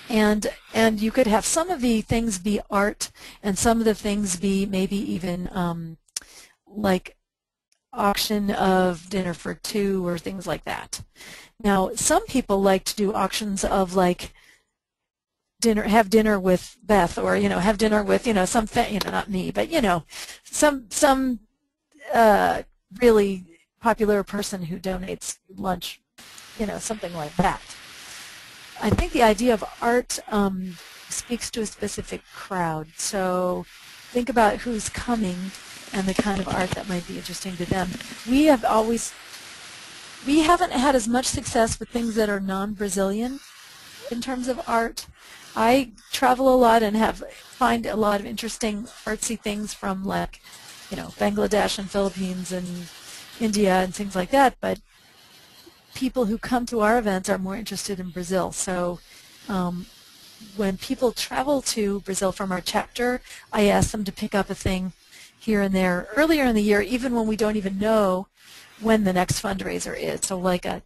and you could have some of the things be art and some of the things be maybe even like auction of dinner for two or things like that. Now, some people like to do auctions of like have dinner with Beth, or, you know, have dinner with, you know, some, you know, not me, but, you know, some really popular person who donates lunch, you know, something like that. I think the idea of art speaks to a specific crowd. So think about who's coming and the kind of art that might be interesting to them. We haven't had as much success with things that are non-Brazilian in terms of art. I travel a lot and find a lot of interesting artsy things from, like, you know, Bangladesh and Philippines and India and things like that, but people who come to our events are more interested in Brazil. So when people travel to Brazil from our chapter, I ask them to pick up a thing here and there earlier in the year, even when we don't even know when the next fundraiser is. So like a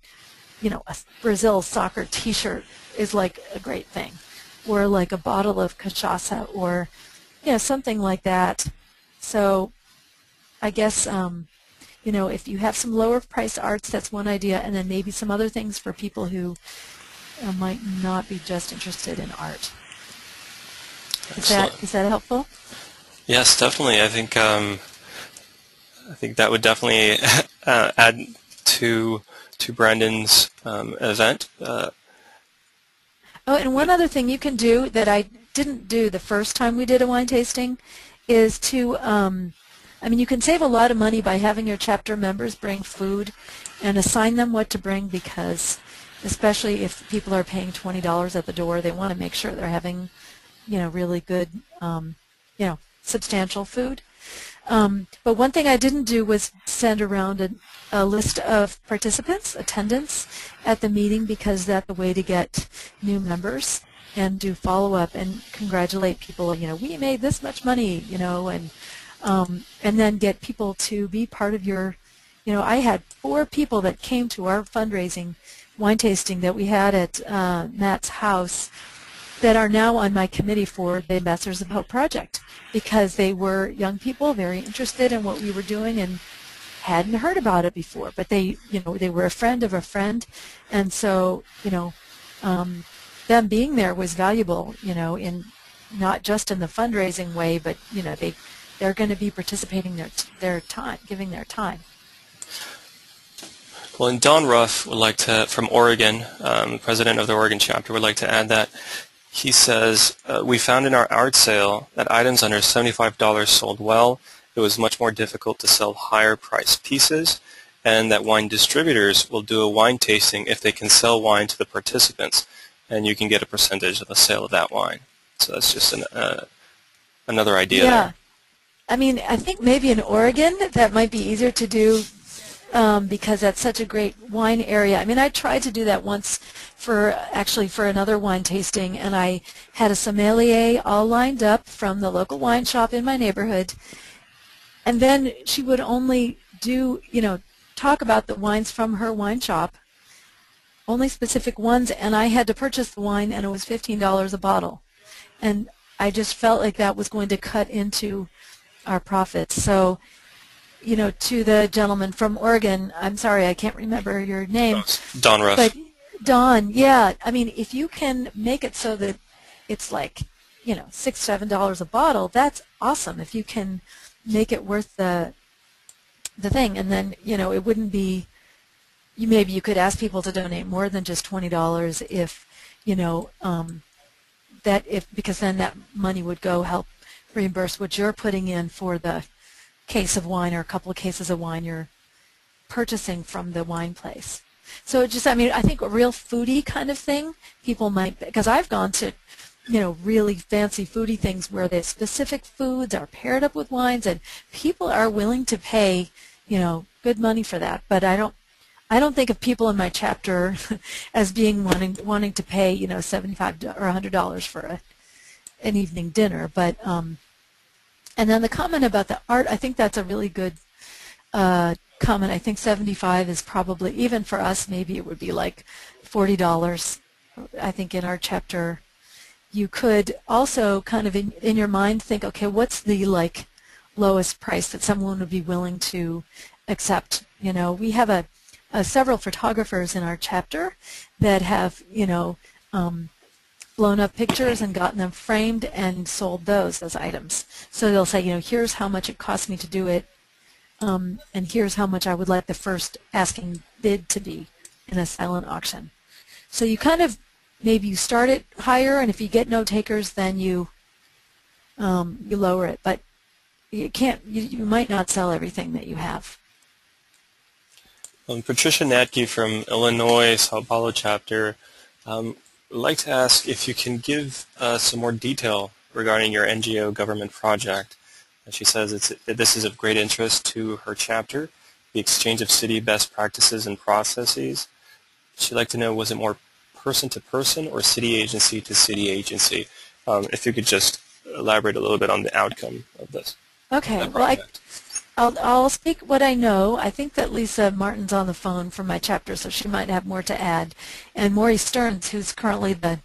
Brazil soccer T-shirt is like a great thing, or like a bottle of cachaça, or something like that. So I guess, if you have some lower priced arts, that's one idea, and then maybe some other things for people who might not be just interested in art. Excellent. Is that helpful? Yes, definitely. I think that would definitely add to Brandon's event. Oh, and one other thing you can do that I didn't do the first time we did a wine tasting is to, you can save a lot of money by having your chapter members bring food and assign them what to bring, because especially if people are paying $20 at the door, they want to make sure they're having, really good, substantial food. But one thing I didn't do was send around a list of participants, attendance at the meeting, because that's the way to get new members and do follow-up and congratulate people. We made this much money, and then get people to be part of your. I had 4 people that came to our fundraising wine tasting that we had at Matt's house that are now on my committee for the Ambassadors of Hope project, because they were young people, very interested in what we were doing and hadn't heard about it before. But they were a friend of a friend, and so them being there was valuable. In not just in the fundraising way, but they're going to be participating their time, giving their time. Well, and Don Ruff would like to, from Oregon, president of the Oregon chapter, would like to add that. He says, we found in our art sale that items under $75 sold well. It was much more difficult to sell higher priced pieces, and that wine distributors will do a wine tasting if they can sell wine to the participants, and you can get a percentage of the sale of that wine. So that's just another idea there. I think maybe in Oregon that might be easier to do, because that's such a great wine area. I tried to do that once for another wine tasting, and I had a sommelier all lined up from the local wine shop in my neighborhood, and then she would only do, talk about the wines from her wine shop, only specific ones, and I had to purchase the wine, and it was $15 a bottle. And I just felt like that was going to cut into our profits. So, to the gentleman from Oregon, I'm sorry, I can't remember your name. Don Ruff. But Don, yeah, if you can make it so that it's like, $6, $7 a bottle, that's awesome. If you can make it worth the thing, and then, it wouldn't be, maybe you could ask people to donate more than just $20 if, because then that money would go help reimburse what you're putting in for the case of wine or a couple of cases of wine you're purchasing from the wine place. So it just, I think a real foodie kind of thing, people might, because I've gone to, really fancy foodie things where the specific foods are paired up with wines, and people are willing to pay, good money for that. But I don't think of people in my chapter as being wanting to pay, $75 or $100 for an evening dinner. But and then the comment about the art, I think that's a really good comment. I think $75 is probably, even for us, maybe it would be like $40. I think in our chapter, you could also kind of in your mind think, okay, what's the lowest price that someone would be willing to accept? We have several photographers in our chapter that have, blown up pictures and gotten them framed and sold those items. So they'll say, here's how much it cost me to do it, and here's how much I would like the first asking bid to be in a silent auction. So you kind of, maybe you start it higher, and if you get no takers, then you lower it. But you might not sell everything that you have. Patricia Natke from Illinois, Sao Paulo chapter, would like to ask if you can give some more detail regarding your NGO government project. She says this is of great interest to her chapter, the exchange of city best practices and processes. She'd like to know, was it more person to person or city agency to city agency? If you could just elaborate a little bit on the outcome of this. Okay, well, I'll speak what I know. I think that Lisa Martin's on the phone from my chapter, so she might have more to add. And Maury Stearns, who's currently the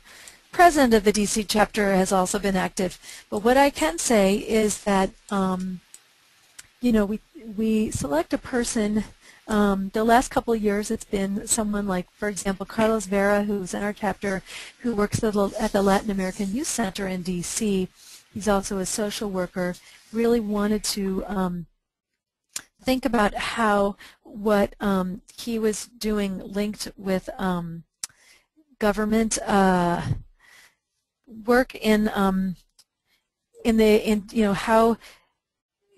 president of the DC chapter has also been active. But what I can say is that, you know, we select a person. The last couple of years, it's been someone like, for example, Carlos Vera, who's in our chapter, who works at the Latin American Youth Center in DC. He's also a social worker. Really wanted to think about how what he was doing linked with government work in you know, how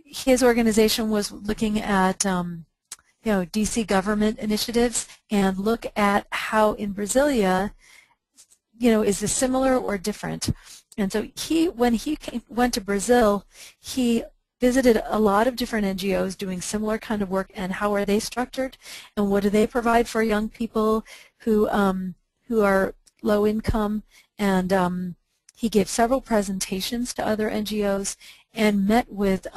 his organization was looking at you know, DC government initiatives, and look at how in Brasilia, you know, is this similar or different? And so when he went to Brazil, he visited a lot of different NGOs doing similar kind of work, and how are they structured, and what do they provide for young people who are low income. And he gave several presentations to other NGOs and met with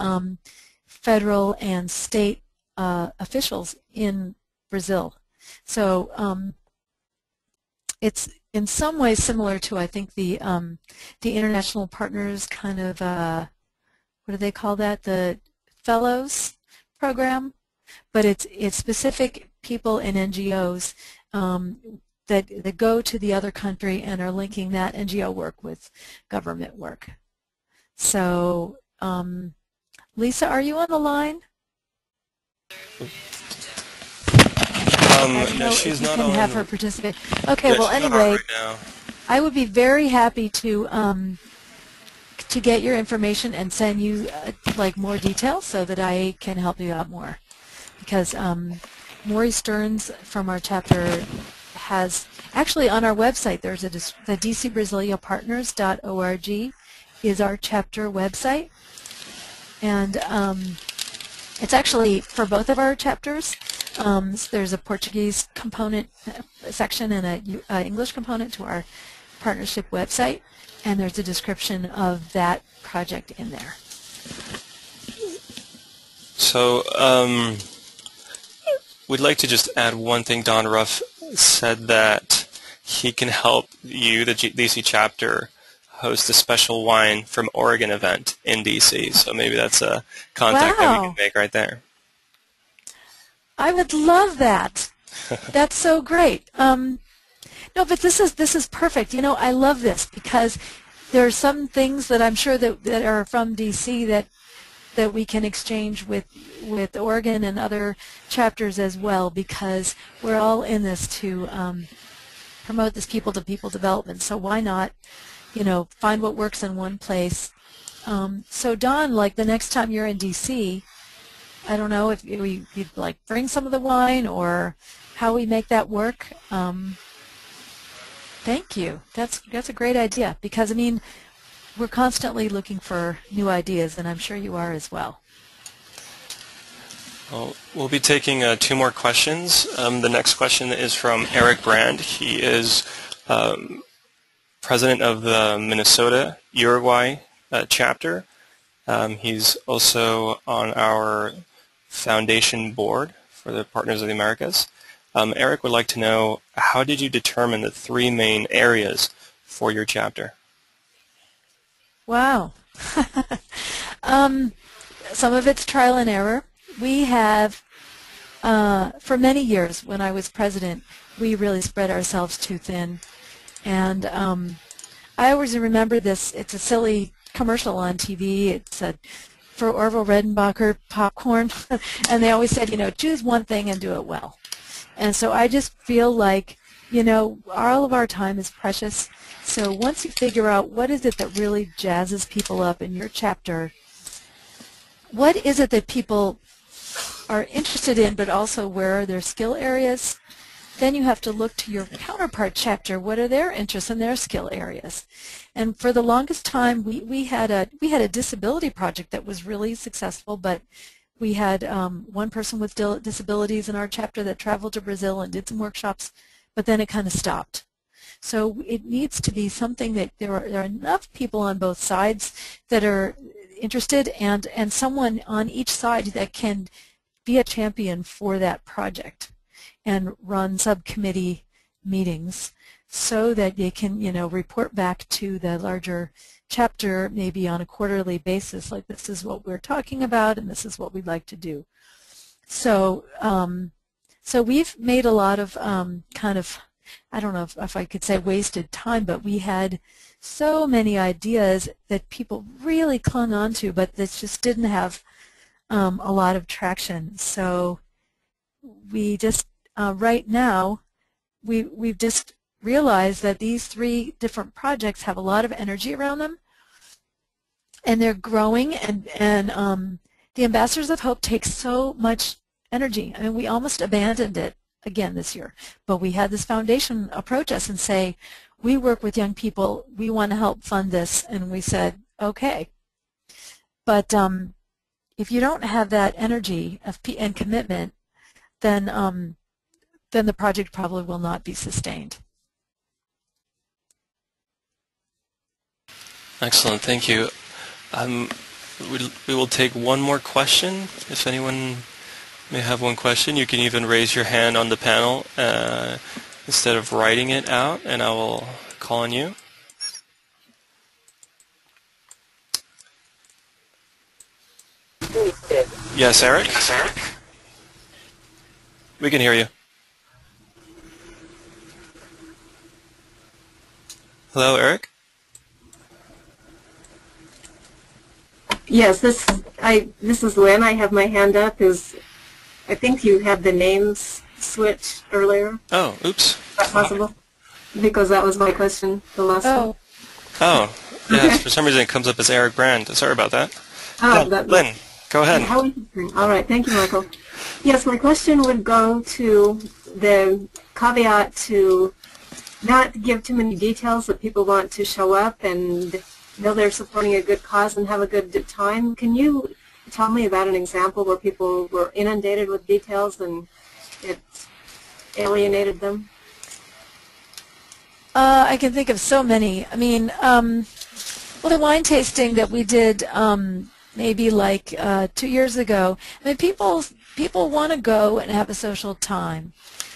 federal and state officials in Brazil. So it's in some ways similar to, I think, the international partners kind of, what do they call that, the fellows program, but it's specific people in NGOs that go to the other country and are linking that NGO work with government work. So Lisa, are you on the line? No, she's not on. You can have her participate. Okay, yeah, well, anyway, right, I would be very happy to get your information and send you like more details so that I can help you out more. Because Maury Stearns from our chapter has, actually on our website, there's the dcbrasiliapartners.org is our chapter website. And it's actually for both of our chapters. There's a Portuguese component section and an English component to our partnership website, and there's a description of that project in there. So we'd like to just add one thing. Don Ruff said that he can help you, the DC chapter, host a special wine from Oregon event in DC. So maybe that's a contact that we can make right there. I would love that. That's so great. No, but this is perfect. You know, I love this because there are some things that I'm sure that are from DC that we can exchange with Oregon and other chapters as well, because we're all in this to promote this people-to-people development. So why not, you know, find what works in one place. So Don, like the next time you're in DC, I don't know if you'd like bring some of the wine or how we make that work. Thank you. That's a great idea, because I mean, we're constantly looking for new ideas, and I'm sure you are as well. Well, we'll be taking 2 more questions. The next question is from Eric Brand. He is president of the Minnesota Uruguay chapter. He's also on our foundation board for the Partners of the Americas. Eric would like to know, how did you determine the 3 main areas for your chapter? Wow. Some of it's trial and error. We have, for many years when I was president, we really spread ourselves too thin. And I always remember this. It's a silly commercial on TV. It's for Orville Redenbacher popcorn. And they always said, you know, choose one thing and do it well. And so I just feel like, you know, all of our time is precious. So once you figure out what is it that really jazzes people up in your chapter, what is it that people are interested in, but also where are their skill areas, then you have to look to your counterpart chapter. What are their interests and their skill areas? And for the longest time, we had a disability project that was really successful, but we had one person with disabilities in our chapter that traveled to Brazil and did some workshops, but then it kind of stopped. So it needs to be something that there are enough people on both sides that are interested, and someone on each side that can be a champion for that project and run subcommittee meetings. so that they can, report back to the larger chapter maybe on a quarterly basis, like this is what we're talking about and this is what we'd like to do. So, so we've made a lot of kind of, I don't know if I could say wasted time, but we had so many ideas that people really clung on to, but that just didn't have a lot of traction. So we just, right now, we've just realized that these 3 different projects have a lot of energy around them, and they're growing, and the Ambassadors of Hope takes so much energy. I mean, we almost abandoned it again this year, but we had this foundation approach us and say, we work with young people, we want to help fund this, and we said, okay. But if you don't have that energy and commitment, then the project probably will not be sustained. Excellent, thank you. We will take one more question. If anyone may have one question, you can even raise your hand on the panel instead of writing it out, and I will call on you. Yes, Eric? Yes, Eric? We can hear you. Hello, Eric? Yes, this is Lynn. I have my hand up. I think you had the names switched earlier. Oh, oops. Is that possible? Because that was my question, the last one. Oh, yes. For some reason it comes up as Eric Brand. Sorry about that. Oh, Lynn, go ahead. How interesting. All right. Thank you, Michael. Yes, my question would go to the caveat to not give too many details that people want to show up and know they're supporting a good cause and have a good time. Can you tell me about an example where people were inundated with details and it alienated them? I can think of so many. I mean, well, the wine tasting that we did maybe like 2 years ago, I mean, people want to go and have a social time.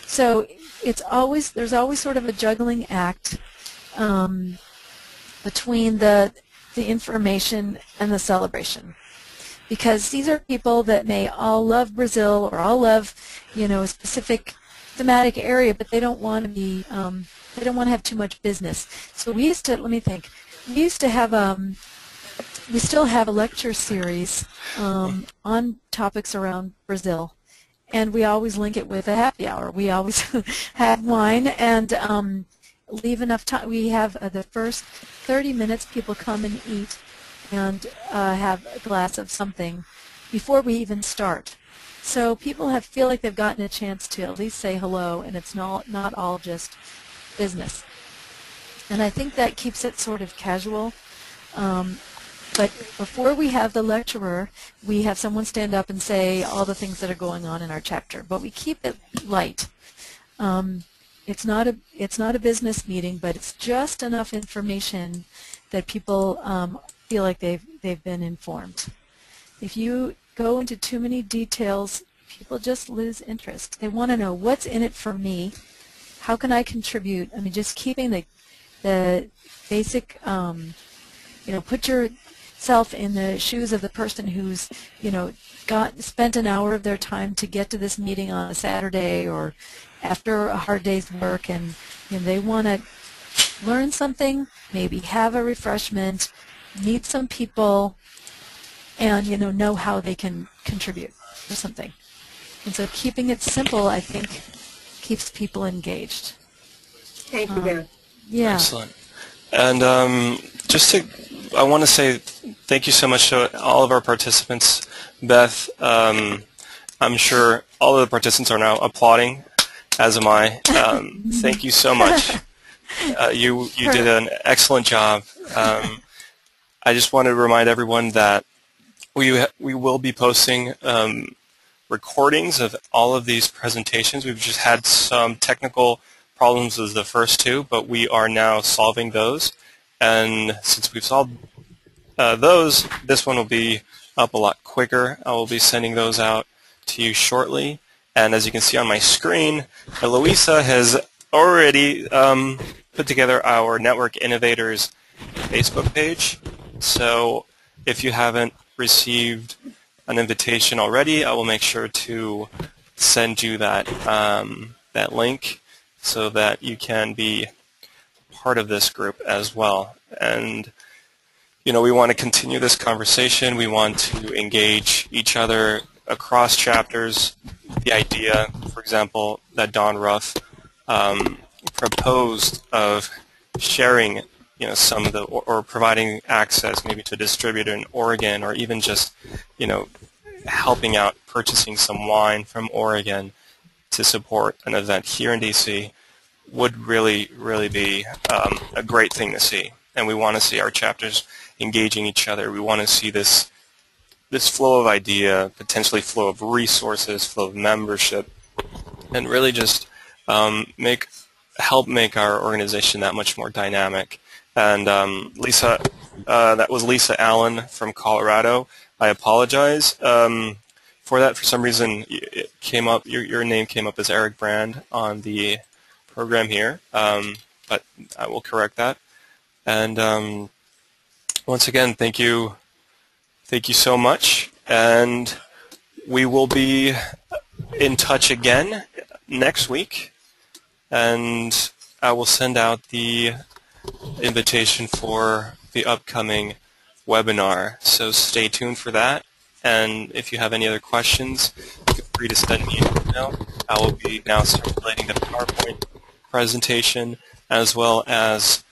So there's always sort of a juggling act between the information and the celebration, because these are people that may all love Brazil or all love, a specific thematic area, but they don't want to be, they don't want to have too much business. So we used to, let me think, we used to have, we still have a lecture series on topics around Brazil, and we always link it with a happy hour. We always have wine and leave enough time. We have the first 30 minutes people come and eat and have a glass of something before we even start. So people feel like they've gotten a chance to at least say hello, and it's not all just business. And I think that keeps it sort of casual. But before we have the lecturer, we have someone stand up and say all the things that are going on in our chapter. But we keep it light. It's not a business meeting, but it's just enough information that people feel like they've been informed. If you go into too many details, people just lose interest. They want to know what's in it for me. How can I contribute? I mean, just keeping the basic, put yourself in the shoes of the person who's, spent an hour of their time to get to this meeting on a Saturday or after a hard day's work, and they want to learn something, maybe have a refreshment, meet some people, and know how they can contribute or something. And so keeping it simple, I think, keeps people engaged. Thank you, Beth. Yeah. Excellent. And I want to say thank you so much to all of our participants. Beth, I'm sure all of the participants are now applauding, as am I. Thank you so much. You did an excellent job. I just want to remind everyone that we will be posting recordings of all of these presentations. We've just had some technical problems with the first two, but we are now solving those. And since we've solved those, this one will be up a lot quicker. I will be sending those out to you shortly. And as you can see on my screen, Eloisa has already put together our Network Innovators Facebook page. So if you haven't received an invitation already, I will make sure to send you that that link so that you can be part of this group as well. And we want to continue this conversation. We want to engage each other across chapters. The idea, for example, that Don Ruff proposed of sharing, some of the, or providing access maybe to a distributor in Oregon, or even just, helping out purchasing some wine from Oregon to support an event here in DC would really, really be a great thing to see. And we want to see our chapters engaging each other. We want to see this flow of idea, potentially flow of resources, flow of membership, and really just help make our organization that much more dynamic. And Lisa, that was Lisa Allen from Colorado. I apologize for that. For some reason, it came up. Your name came up as Eric Brand on the program here, but I will correct that. And once again, thank you so much, and we will be in touch again next week, and I will send out the invitation for the upcoming webinar, so stay tuned for that. And if you have any other questions, feel free to send me an email. I will be now circulating the PowerPoint presentation, as well as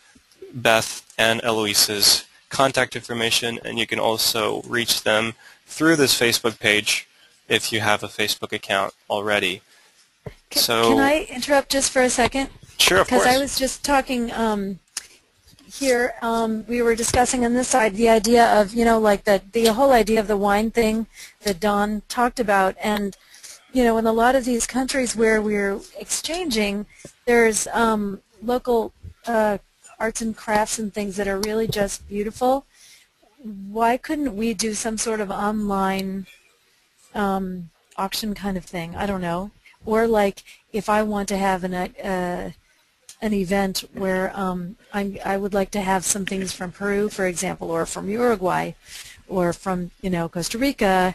Beth and Eloise's contact information, and you can also reach them through this Facebook page if you have a Facebook account already. Can I interrupt just for a second? Sure, of course. Because I was just talking here, we were discussing on this side the idea of, like the whole idea of the wine thing that Don talked about. And, in a lot of these countries where we're exchanging, there's local arts and crafts and things that are really just beautiful. Why couldn't we do some sort of online auction kind of thing? I don't know. Or like if I want to have an event where I would like to have some things from Peru, for example, or from Uruguay, or from Costa Rica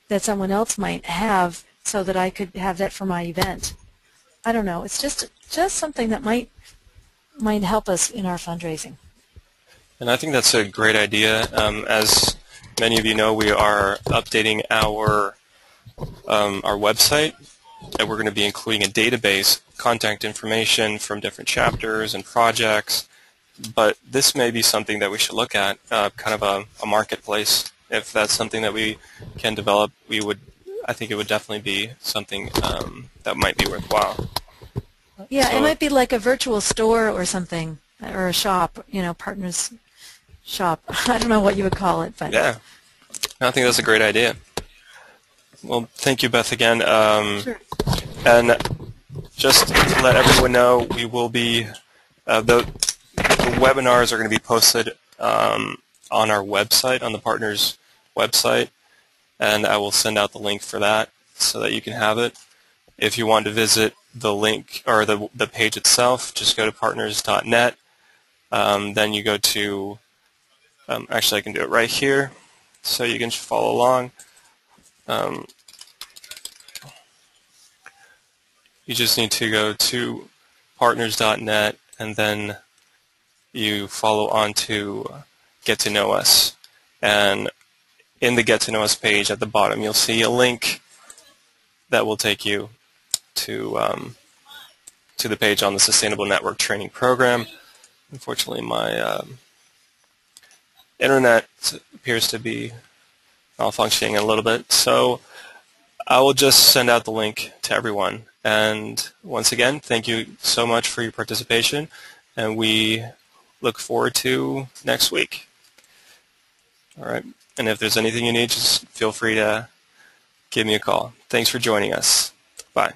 that someone else might have, so that I could have that for my event. I don't know. It's just something that might help us in our fundraising. And I think that's a great idea. As many of you know, we are updating our website, and we're going to be including a database, contact information from different chapters and projects. But this may be something that we should look at, kind of a marketplace. If that's something that we can develop, I think it would definitely be something that might be worthwhile. Yeah, So, it might be like a virtual store or something, or a shop, partners shop. I don't know what you would call it, but yeah, I think that's a great idea. Well, thank you, Beth, again. Sure. And just to let everyone know, we will be the webinars are going to be posted on our website, on the partners website, and I will send out the link for that so that you can have it. If you want to visit the link or the page itself, just go to partners.net. Then you go to, actually I can do it right here, so you can follow along. You just need to go to partners.net, and then you follow on to Get to Know Us. And in the Get to Know Us page at the bottom, you'll see a link that will take you to the page on the Sustainable Network Training Program. Unfortunately, my internet appears to be malfunctioning a little bit, so I will just send out the link to everyone. And once again, thank you so much for your participation, and we look forward to next week. All right, and if there's anything you need, just feel free to give me a call. Thanks for joining us. Bye.